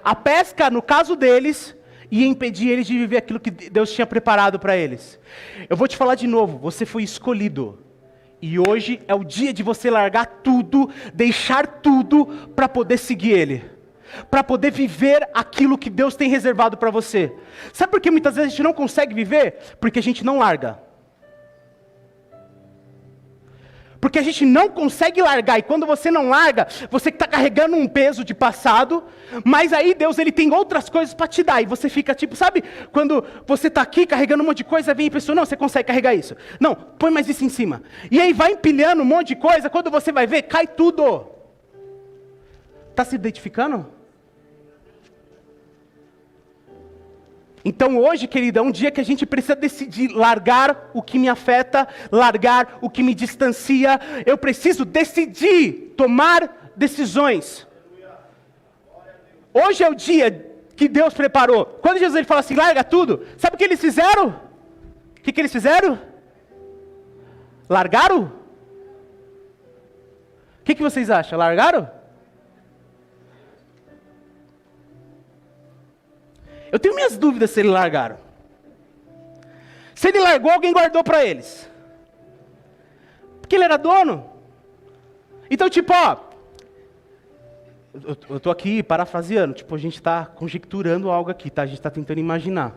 A pesca, no caso deles, ia impedir eles de viver aquilo que Deus tinha preparado para eles. Eu vou te falar de novo, você foi escolhido. E hoje é o dia de você largar tudo, deixar tudo para poder seguir Ele. Para poder viver aquilo que Deus tem reservado para você. Sabe por que muitas vezes a gente não consegue viver? Porque a gente não larga. Porque a gente não consegue largar, e quando você não larga, você está carregando um peso de passado, mas aí Deus ele tem outras coisas para te dar, e você fica tipo, sabe, quando você está aqui carregando um monte de coisa, vem a pessoa, não, você consegue carregar isso, não, põe mais isso em cima, e aí vai empilhando um monte de coisa, quando você vai ver, cai tudo. Está se identificando? Então hoje, querida, é um dia que a gente precisa decidir largar o que me afeta, largar o que me distancia. Eu preciso decidir, tomar decisões. Hoje é o dia que Deus preparou. Quando Jesus ele fala assim, larga tudo, sabe o que eles fizeram? O que eles fizeram? Largaram? O que vocês acham? Largaram? Eu tenho minhas dúvidas se eles largaram. Se ele largou, alguém guardou para eles. Porque ele era dono. Então, tipo, eu estou aqui parafraseando, tipo, a gente está conjecturando algo aqui, tá? A gente está tentando imaginar.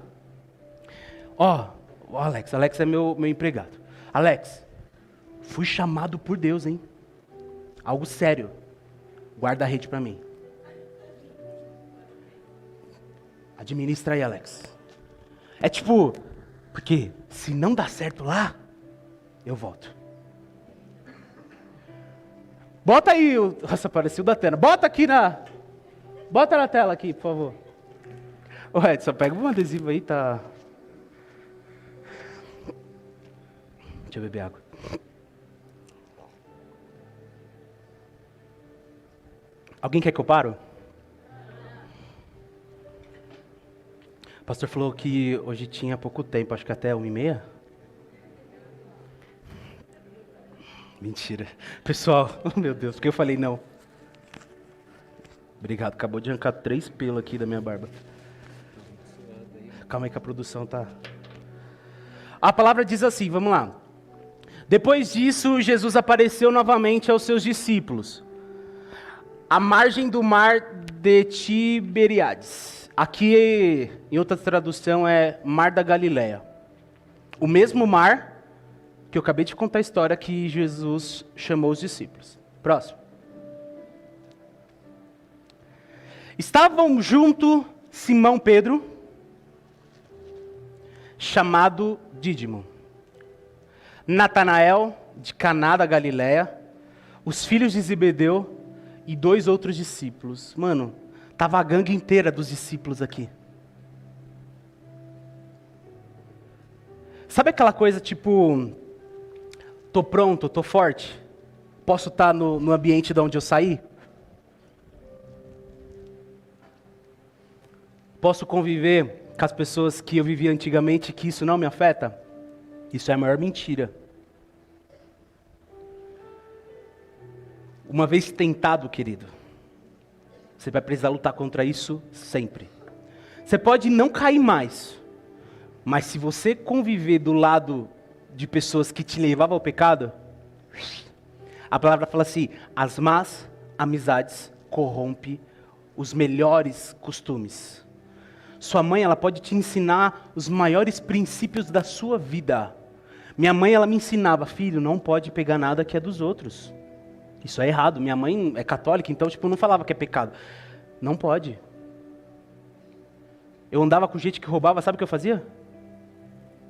O Alex é meu empregado. Alex, fui chamado por Deus, hein? Algo sério. Guarda a rede para mim. Administra aí, Alex. É tipo, porque se não dá certo lá, eu volto. Bota aí, nossa, apareceu da tela. Bota na tela aqui, por favor. Ô Edson, pega um adesivo aí, tá... Deixa eu beber água. Alguém quer que eu paro? O pastor falou que hoje tinha pouco tempo, acho que até 1h30. Mentira. Pessoal, oh meu Deus, porque eu falei não. Obrigado, acabou de arrancar 3 pelos aqui da minha barba. Calma aí que a produção tá... A palavra diz assim, vamos lá. Depois disso, Jesus apareceu novamente aos seus discípulos, à margem do mar de Tiberíades. Aqui, em outra tradução, é Mar da Galileia. O mesmo mar que eu acabei de contar a história que Jesus chamou os discípulos. Próximo. Estavam junto Simão Pedro, chamado Dídimo, Natanael, de Caná da Galileia, os filhos de Zebedeu e 2 outros discípulos. Mano, tava a gangue inteira dos discípulos aqui. Sabe aquela coisa tipo, tô pronto, tô forte, posso estar no ambiente de onde eu saí? Posso conviver com as pessoas que eu vivia antigamente, que isso não me afeta? Isso é a maior mentira. Uma vez tentado, querido, você vai precisar lutar contra isso sempre. Você pode não cair mais, mas se você conviver do lado de pessoas que te levavam ao pecado, a palavra fala assim, as más amizades corrompem os melhores costumes. Sua mãe, ela pode te ensinar os maiores princípios da sua vida. Minha mãe, ela me ensinava, filho, não pode pegar nada que é dos outros. Isso é errado. Minha mãe é católica, então não falava que é pecado. Não pode. Eu andava com gente que roubava, sabe o que eu fazia?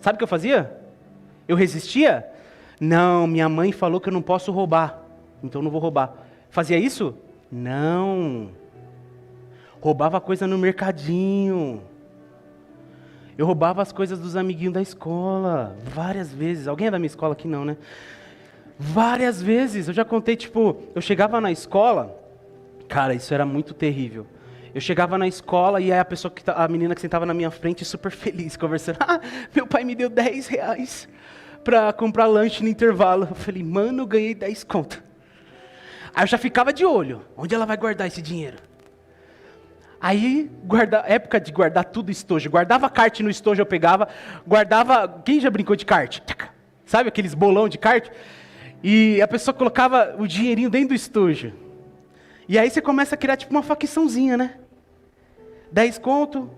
Sabe o que eu fazia? Eu resistia? Não, minha mãe falou que eu não posso roubar, então não vou roubar. Fazia isso? Não. Roubava coisa no mercadinho. Eu roubava as coisas dos amiguinhos da escola, várias vezes. Alguém é da minha escola aqui? Não, né? Várias vezes. Eu já contei, eu chegava na escola, cara, isso era muito terrível. Eu chegava na escola e aí a menina que sentava na minha frente, super feliz, conversando. Meu pai me deu R$10 para comprar lanche no intervalo. Eu falei, mano, eu ganhei 10 conto. Aí eu já ficava de olho. Onde ela vai guardar esse dinheiro? Aí, época de guardar tudo estojo. Guardava kart no estojo, eu pegava. Guardava... Quem já brincou de kart? Sabe aqueles bolão de kart? E a pessoa colocava o dinheirinho dentro do estojo. E aí você começa a criar uma facçãozinha, né? 10 conto.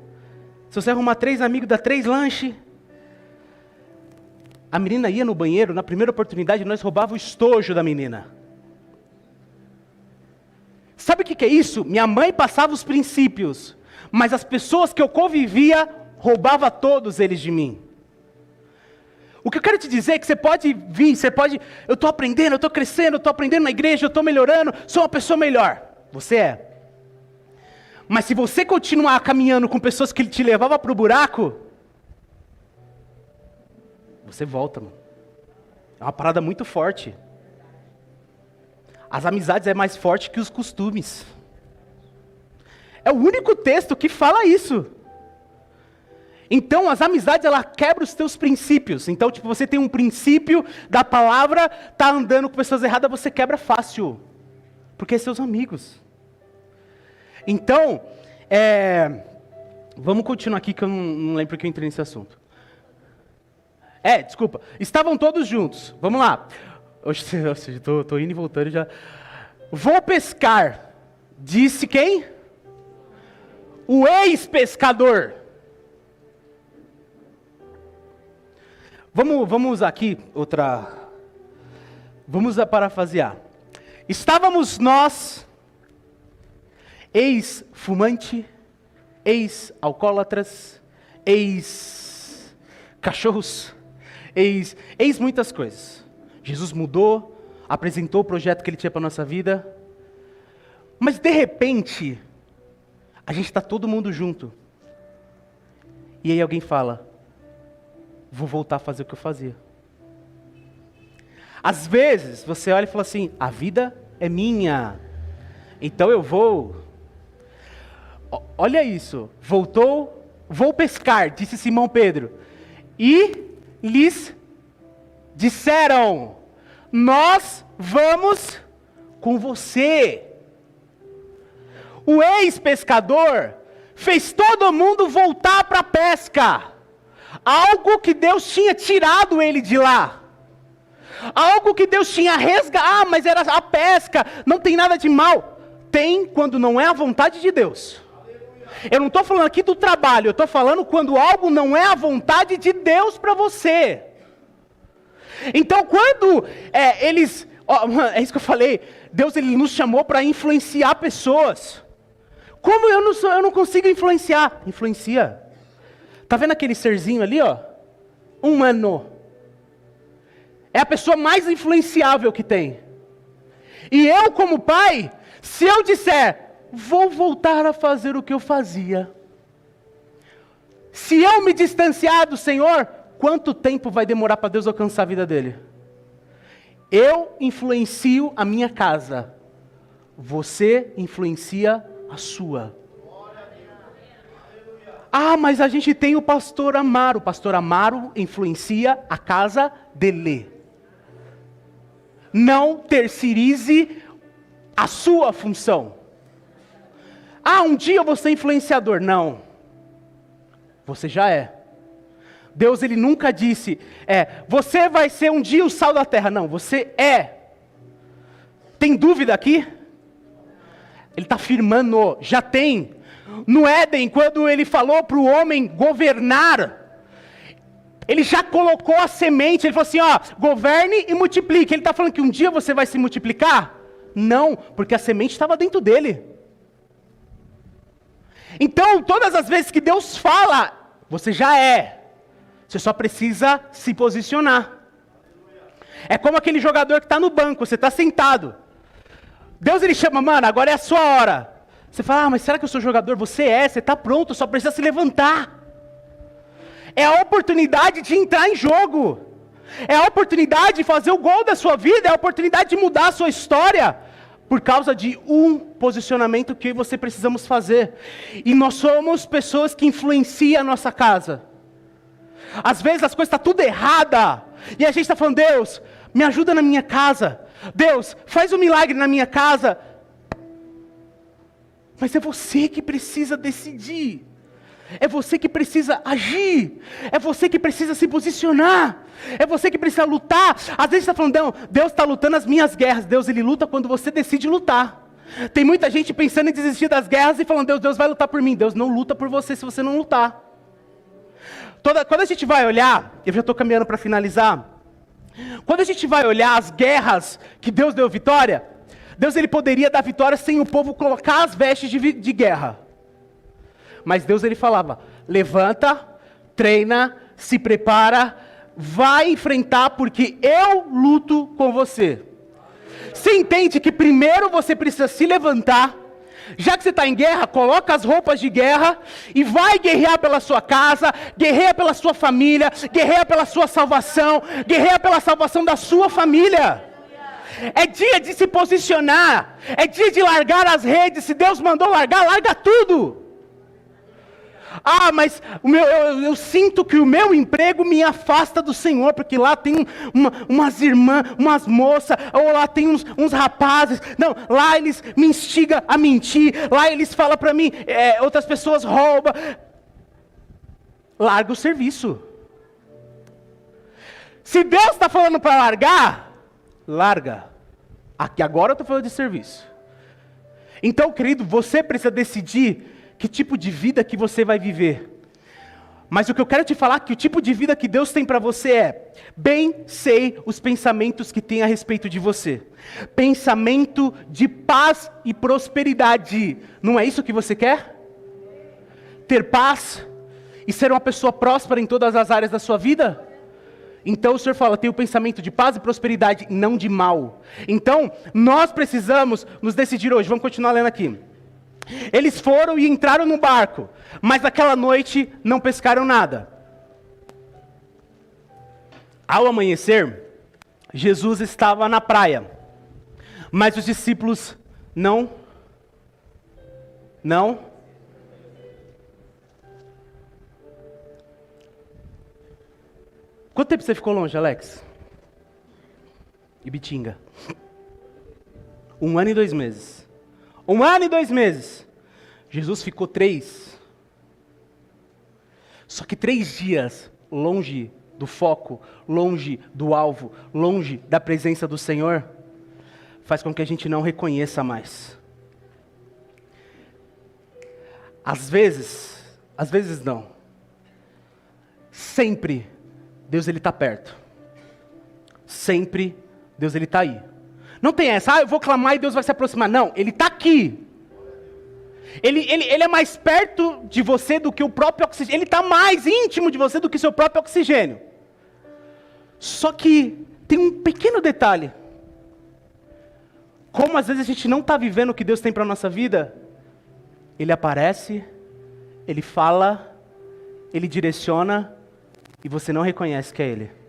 Se você arrumar 3 amigos, dá 3 lanches. A menina ia no banheiro, na primeira oportunidade, nós roubava o estojo da menina. Sabe o que é isso? Minha mãe passava os princípios, mas as pessoas que eu convivia, roubava todos eles de mim. O que eu quero te dizer é que você pode vir, eu estou aprendendo, eu estou crescendo, eu estou aprendendo na igreja, eu estou melhorando, sou uma pessoa melhor. Você é. Mas se você continuar caminhando com pessoas que te levavam para o buraco, você volta, mano. É uma parada muito forte. As amizades é mais forte que os costumes. É o único texto que fala isso. Então, as amizades, ela quebra os teus princípios. Então, você tem um princípio da palavra, tá andando com pessoas erradas, você quebra fácil. Porque são seus amigos. Então, vamos continuar aqui, que eu não lembro que eu entrei nesse assunto. Desculpa. Estavam todos juntos. Vamos lá. Estou indo e voltando já. Vou pescar. Disse quem? O ex-pescador. Vamos usar aqui outra... Vamos parafrasear. Estávamos nós, ex-fumante, ex-alcoólatras, ex-cachorros, ex muitas coisas. Jesus mudou, apresentou o projeto que Ele tinha para a nossa vida, mas de repente, a gente está todo mundo junto. E aí alguém fala, vou voltar a fazer o que eu fazia. Às vezes, você olha e fala assim, a vida é minha, então eu vou. Olha isso, voltou, vou pescar, disse Simão Pedro. E lhes disseram, nós vamos com você. O ex-pescador fez todo mundo voltar para a pesca. Algo que Deus tinha tirado ele de lá. Algo que Deus tinha resgatado. Ah, mas era a pesca, não tem nada de mal. Tem quando não é a vontade de Deus. Eu não estou falando aqui do trabalho, eu estou falando quando algo não é a vontade de Deus para você. Então quando eles... é isso que eu falei, Deus Ele nos chamou para influenciar pessoas. Como eu não consigo influenciar? Influencia. Tá vendo aquele serzinho ali, ó? Humano. É a pessoa mais influenciável que tem. E eu, como pai, se eu disser, vou voltar a fazer o que eu fazia. Se eu me distanciar do Senhor, quanto tempo vai demorar para Deus alcançar a vida dele? Eu influencio a minha casa. Você influencia a sua. Ah, mas a gente tem o pastor Amaro. O pastor Amaro influencia a casa dele. Não terceirize a sua função. Ah, um dia eu vou ser influenciador. Não. Você já é. Deus Ele nunca disse, você vai ser um dia o sal da terra. Não, você é. Tem dúvida aqui? Ele está afirmando, já tem. No Éden, quando Ele falou para o homem governar, Ele já colocou a semente, Ele falou assim, governe e multiplique. Ele está falando que um dia você vai se multiplicar? Não, porque a semente estava dentro dele. Então, todas as vezes que Deus fala, você já é. Você só precisa se posicionar. É como aquele jogador que está no banco, você está sentado. Deus Ele chama, mano, agora é a sua hora. Você fala, mas será que eu sou jogador? Você está pronto, só precisa se levantar. É a oportunidade de entrar em jogo. É a oportunidade de fazer o gol da sua vida, é a oportunidade de mudar a sua história. Por causa de um posicionamento que você precisamos fazer. E nós somos pessoas que influenciam a nossa casa. Às vezes as coisas estão tudo errada. E a gente está falando, Deus, me ajuda na minha casa. Deus, faz um milagre na minha casa. Mas é você que precisa decidir. É você que precisa agir. É você que precisa se posicionar. É você que precisa lutar. Às vezes você está falando, não, Deus está lutando as minhas guerras. Deus Ele luta quando você decide lutar. Tem muita gente pensando em desistir das guerras e falando, Deus vai lutar por mim. Deus não luta por você se você não lutar. Quando a gente vai olhar, eu já estou caminhando para finalizar. Quando a gente vai olhar as guerras que Deus deu vitória, Deus Ele poderia dar vitória sem o povo colocar as vestes de guerra. Mas Deus Ele falava, levanta, treina, se prepara, vai enfrentar porque eu luto com você. Você entende que primeiro você precisa se levantar, já que você está em guerra, coloca as roupas de guerra e vai guerrear pela sua casa, guerreia pela sua família, guerreia pela sua salvação, guerreia pela salvação da sua família. É dia de se posicionar, é dia de largar as redes, se Deus mandou largar, larga tudo. Ah, mas eu sinto que o meu emprego me afasta do Senhor, porque lá tem umas irmãs, umas moças, ou lá tem uns rapazes. Não, lá eles me instigam a mentir, lá eles falam para mim, outras pessoas roubam. Larga o serviço. Se Deus está falando para largar, larga. Aqui agora eu estou falando de serviço. Então, querido, você precisa decidir que tipo de vida que você vai viver. Mas o que eu quero te falar é que o tipo de vida que Deus tem para você é: bem sei os pensamentos que tem a respeito de você. Pensamento de paz e prosperidade. Não é isso que você quer? Ter paz e ser uma pessoa próspera em todas as áreas da sua vida? Então o Senhor fala: tem o pensamento de paz e prosperidade, não de mal. Então, nós precisamos nos decidir hoje. Vamos continuar lendo aqui. Eles foram e entraram no barco, mas naquela noite não pescaram nada. Ao amanhecer, Jesus estava na praia, mas os discípulos não. Quanto tempo você ficou longe, Alex? Ibitinga. 1 ano e 2 meses. 1 ano e 2 meses. Jesus ficou 3. Só que 3 dias longe do foco, longe do alvo, longe da presença do Senhor, faz com que a gente não reconheça mais. Às vezes não. Sempre Deus ele está perto. Sempre Deus ele está aí. Não tem essa, eu vou clamar e Deus vai se aproximar. Não, Ele está aqui. Ele é mais perto de você do que o próprio oxigênio. Ele está mais íntimo de você do que seu próprio oxigênio. Só que tem um pequeno detalhe. Como às vezes a gente não está vivendo o que Deus tem para a nossa vida, Ele aparece, Ele fala, Ele direciona, e você não reconhece que é Ele.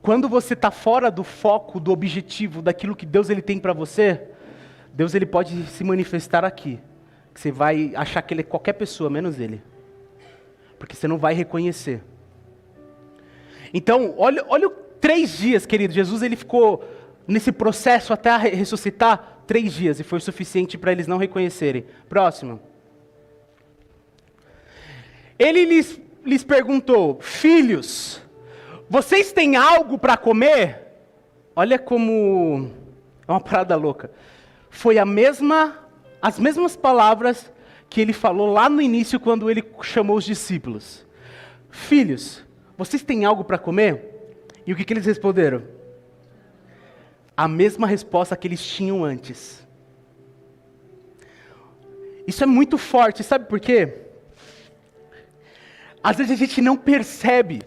Quando você está fora do foco, do objetivo, daquilo que Deus ele tem para você, Deus ele pode se manifestar aqui. Que você vai achar que Ele é qualquer pessoa, menos Ele. Porque você não vai reconhecer. Então, olha 3 dias, querido. Jesus ele ficou nesse processo até ressuscitar 3 dias. E foi o suficiente para eles não reconhecerem. Próximo. Ele lhes perguntou: filhos, vocês têm algo para comer? Olha como é uma parada louca. Foi as mesmas palavras que ele falou lá no início quando ele chamou os discípulos. Filhos, vocês têm algo para comer? E o que eles responderam? A mesma resposta que eles tinham antes. Isso é muito forte, sabe por quê? Às vezes a gente não percebe,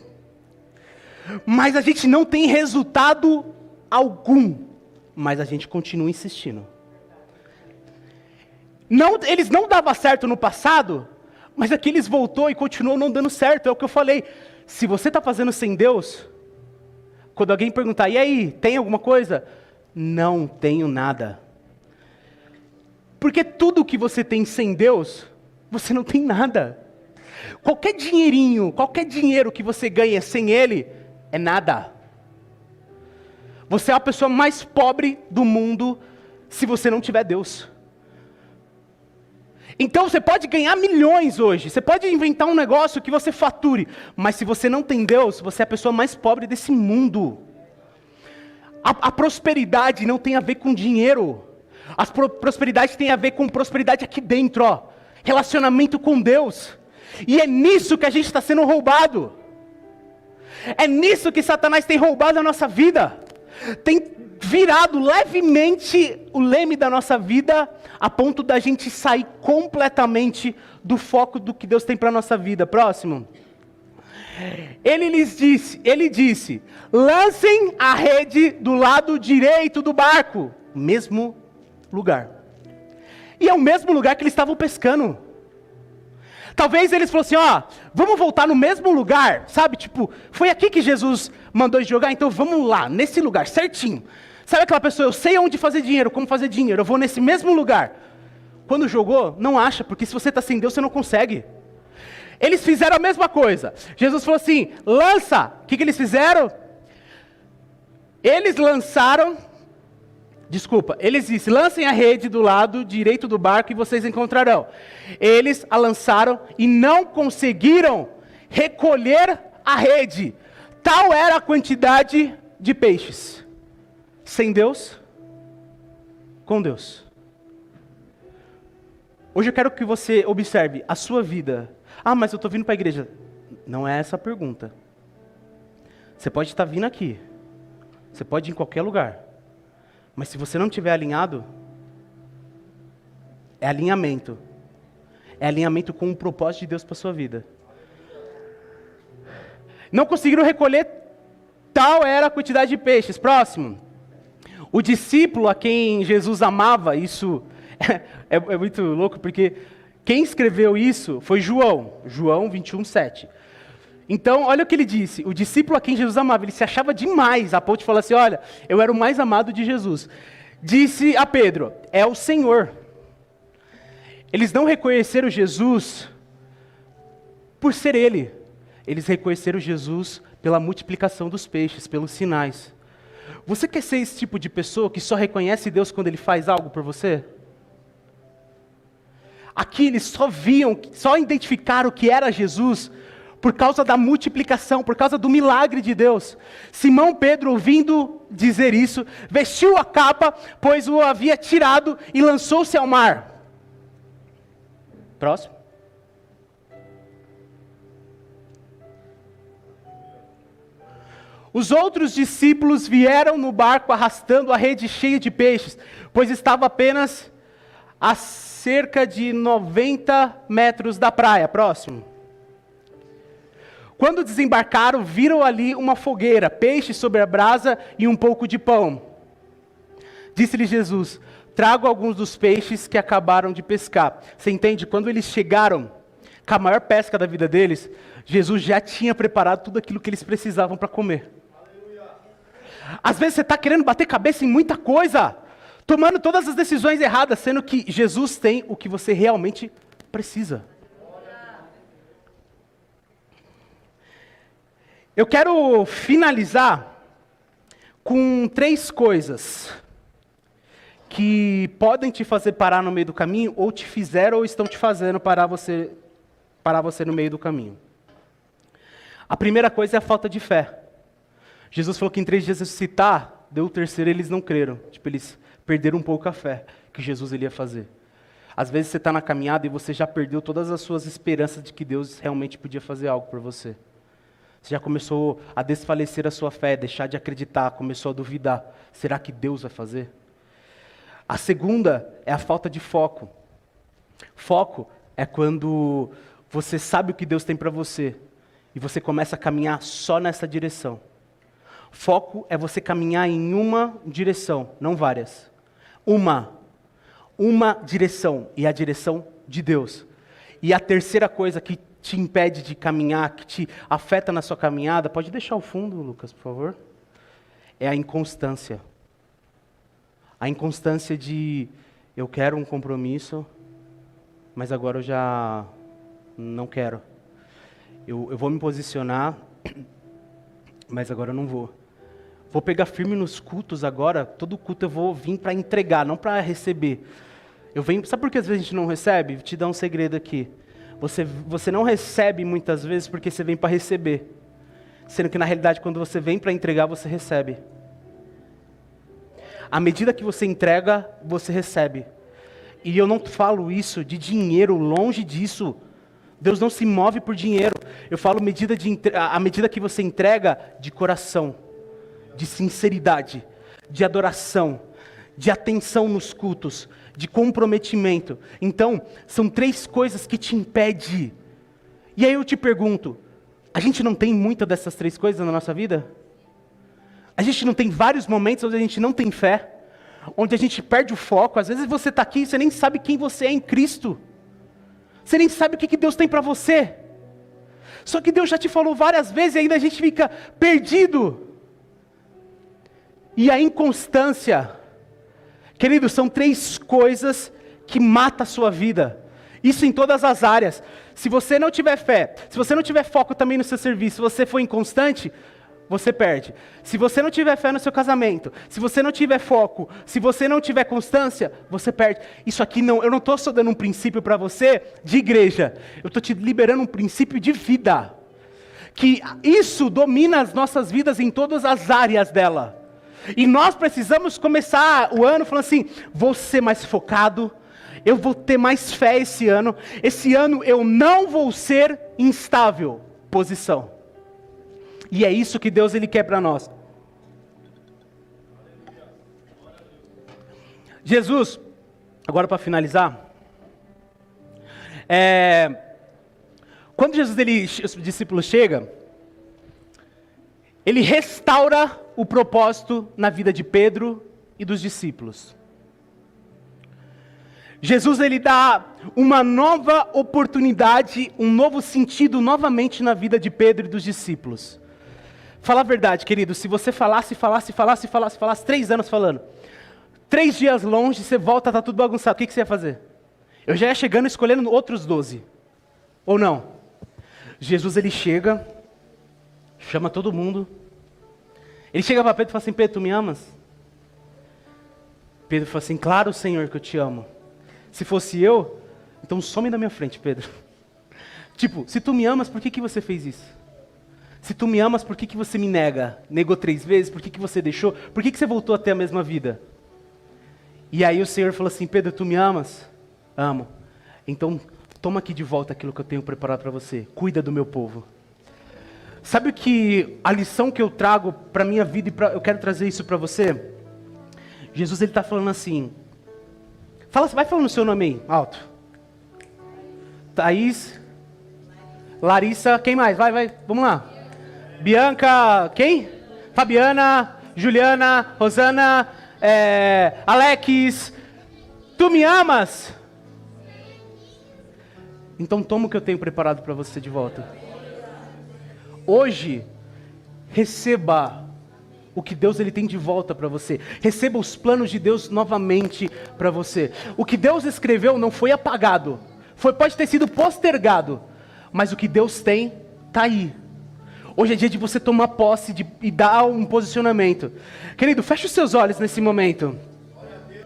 mas a gente não tem resultado algum, mas a gente continua insistindo. Eles não davam certo no passado, mas aqui eles voltou e continuou não dando certo. É o que eu falei. Se você está fazendo sem Deus, quando alguém perguntar: e aí, tem alguma coisa? Não tenho nada. Porque tudo que você tem sem Deus, você não tem nada. Qualquer dinheiro que você ganha sem Ele, é nada. Você é a pessoa mais pobre do mundo se você não tiver Deus. Então você pode ganhar milhões hoje, você pode inventar um negócio que você fature, mas se você não tem Deus, você é a pessoa mais pobre desse mundo. A prosperidade não tem a ver com dinheiro. A prosperidade tem a ver com prosperidade aqui dentro, ó. Relacionamento com Deus. E é nisso que a gente está sendo roubado. É nisso que Satanás tem roubado a nossa vida. Tem virado levemente o leme da nossa vida, a ponto da gente sair completamente do foco do que Deus tem para a nossa vida. Próximo. Ele disse: lancem a rede do lado direito do barco. Mesmo lugar. E é o mesmo lugar que eles estavam pescando. Talvez eles falassem: ó, vamos voltar no mesmo lugar, sabe? Tipo, foi aqui que Jesus mandou jogar, então vamos lá, nesse lugar, certinho. Sabe aquela pessoa: eu sei onde fazer dinheiro, como fazer dinheiro, eu vou nesse mesmo lugar. Quando jogou, não acha, porque se você está sem Deus, você não consegue. Eles fizeram a mesma coisa. Jesus falou assim: lança. O que eles fizeram? Eles disse: lancem a rede do lado direito do barco e vocês encontrarão. Eles a lançaram e não conseguiram recolher a rede. Tal era a quantidade de peixes. Sem Deus, com Deus. Hoje eu quero que você observe a sua vida. Ah, mas eu estou vindo para a igreja. Não é essa a pergunta. Você pode estar vindo aqui. Você pode ir em qualquer lugar. Mas se você não estiver alinhado, é alinhamento. É alinhamento com o propósito de Deus para a sua vida. Não conseguiram recolher, tal era a quantidade de peixes. Próximo. O discípulo a quem Jesus amava, isso é muito louco, porque quem escreveu isso foi João. João 21:7. Então, olha o que ele disse. O discípulo a quem Jesus amava, ele se achava demais, a ponto de falar assim, olha, eu era o mais amado de Jesus. Disse a Pedro, é o Senhor. Eles não reconheceram Jesus por ser Ele. Eles reconheceram Jesus pela multiplicação dos peixes, pelos sinais. Você quer ser esse tipo de pessoa que só reconhece Deus quando Ele faz algo por você? Aqui eles só identificaram que era Jesus por causa da multiplicação, por causa do milagre de Deus. Simão Pedro, ouvindo dizer isso, vestiu a capa, pois o havia tirado e lançou-se ao mar. Próximo. Os outros discípulos vieram no barco arrastando a rede cheia de peixes, pois estava apenas a cerca de 90 metros da praia. Próximo. Quando desembarcaram, viram ali uma fogueira, peixe sobre a brasa e um pouco de pão. Disse-lhe Jesus, trago alguns dos peixes que acabaram de pescar. Você entende? Quando eles chegaram com a maior pesca da vida deles, Jesus já tinha preparado tudo aquilo que eles precisavam para comer. Às vezes você está querendo bater cabeça em muita coisa, tomando todas as decisões erradas, sendo que Jesus tem o que você realmente precisa. Eu quero finalizar com 3 coisas que podem te fazer parar no meio do caminho, ou te fizeram ou estão te fazendo parar você no meio do caminho. A primeira coisa é a falta de fé. Jesus falou que em 3 dias ressuscitar, deu o terceiro, eles não creram. Eles perderam um pouco a fé que Jesus ele ia fazer. Às vezes você está na caminhada e você já perdeu todas as suas esperanças de que Deus realmente podia fazer algo por você. Você já começou a desfalecer a sua fé, deixar de acreditar, começou a duvidar. Será que Deus vai fazer? A segunda é a falta de foco. Foco é quando você sabe o que Deus tem para você e você começa a caminhar só nessa direção. Foco é você caminhar em uma direção, não várias. Uma direção, e a direção de Deus. E a terceira coisa que te impede de caminhar, que te afeta na sua caminhada, pode deixar o fundo, Lucas, por favor? É a inconstância. A inconstância de, eu quero um compromisso, mas agora eu já não quero. Eu vou me posicionar, mas agora eu não vou. Vou pegar firme nos cultos agora, todo culto eu vou vir para entregar, não para receber. Sabe por que às vezes a gente não recebe? Vou te dar um segredo aqui. Você não recebe muitas vezes porque você vem para receber. Sendo que na realidade quando você vem para entregar, você recebe. À medida que você entrega, você recebe. E eu não falo isso de dinheiro, longe disso. Deus não se move por dinheiro. Eu falo à medida que você entrega, de coração, de sinceridade, de adoração, de atenção nos cultos, de comprometimento. Então, são 3 coisas que te impedem. E aí eu te pergunto, a gente não tem muitas dessas 3 coisas na nossa vida? A gente não tem vários momentos onde a gente não tem fé? Onde a gente perde o foco? Às vezes você está aqui e você nem sabe quem você é em Cristo. Você nem sabe o que Deus tem para você. Só que Deus já te falou várias vezes e ainda a gente fica perdido. E a inconstância, querido, são 3 coisas que matam a sua vida. Isso em todas as áreas. Se você não tiver fé, se você não tiver foco também no seu serviço, se você for inconstante, você perde. Se você não tiver fé no seu casamento, se você não tiver foco, se você não tiver constância, você perde. Isso aqui eu não estou só dando um princípio para você de igreja, eu estou te liberando um princípio de vida. Que isso domina as nossas vidas em todas as áreas dela. E nós precisamos começar o ano falando assim, vou ser mais focado, eu vou ter mais fé esse ano. Esse ano eu não vou ser instável. Posição. E é isso que Deus ele quer para nós. Jesus, agora para finalizar, quando os discípulos chegam, ele restaura o propósito na vida de Pedro e dos discípulos. Jesus ele dá uma nova oportunidade, um novo sentido novamente na vida de Pedro e dos discípulos. Fala a verdade, querido, se você falasse 3 anos falando, 3 dias longe, você volta, tá tudo bagunçado, o que você ia fazer? Eu já ia chegando escolhendo outros 12. Ou não? Jesus ele chega, chama todo mundo. Ele chega para Pedro e fala assim: Pedro, tu me amas? Pedro fala assim: claro, Senhor, que eu te amo. Se fosse eu, então some da minha frente, Pedro. Tipo, se tu me amas, por que você fez isso? Se tu me amas, por que você me nega? Negou 3 vezes, por que você deixou? Por que você voltou a ter a mesma vida? E aí o Senhor falou assim: Pedro, tu me amas? Amo. Então, toma aqui de volta aquilo que eu tenho preparado para você. Cuida do meu povo. Sabe o que a lição que eu trago para a minha vida e eu quero trazer isso para você? Jesus ele está falando assim. Vai falando o seu nome aí, alto. Thaís, Larissa, quem mais? Vai, vamos lá. Bianca, quem? Fabiana, Juliana, Rosana, Alex. Tu me amas? Então toma o que eu tenho preparado para você de volta. Hoje, receba o que Deus ele tem de volta para você. Receba os planos de Deus novamente para você. O que Deus escreveu não foi apagado. Pode ter sido postergado. Mas o que Deus tem, está aí. Hoje é dia de você tomar posse e dar um posicionamento. Querido, feche os seus olhos nesse momento.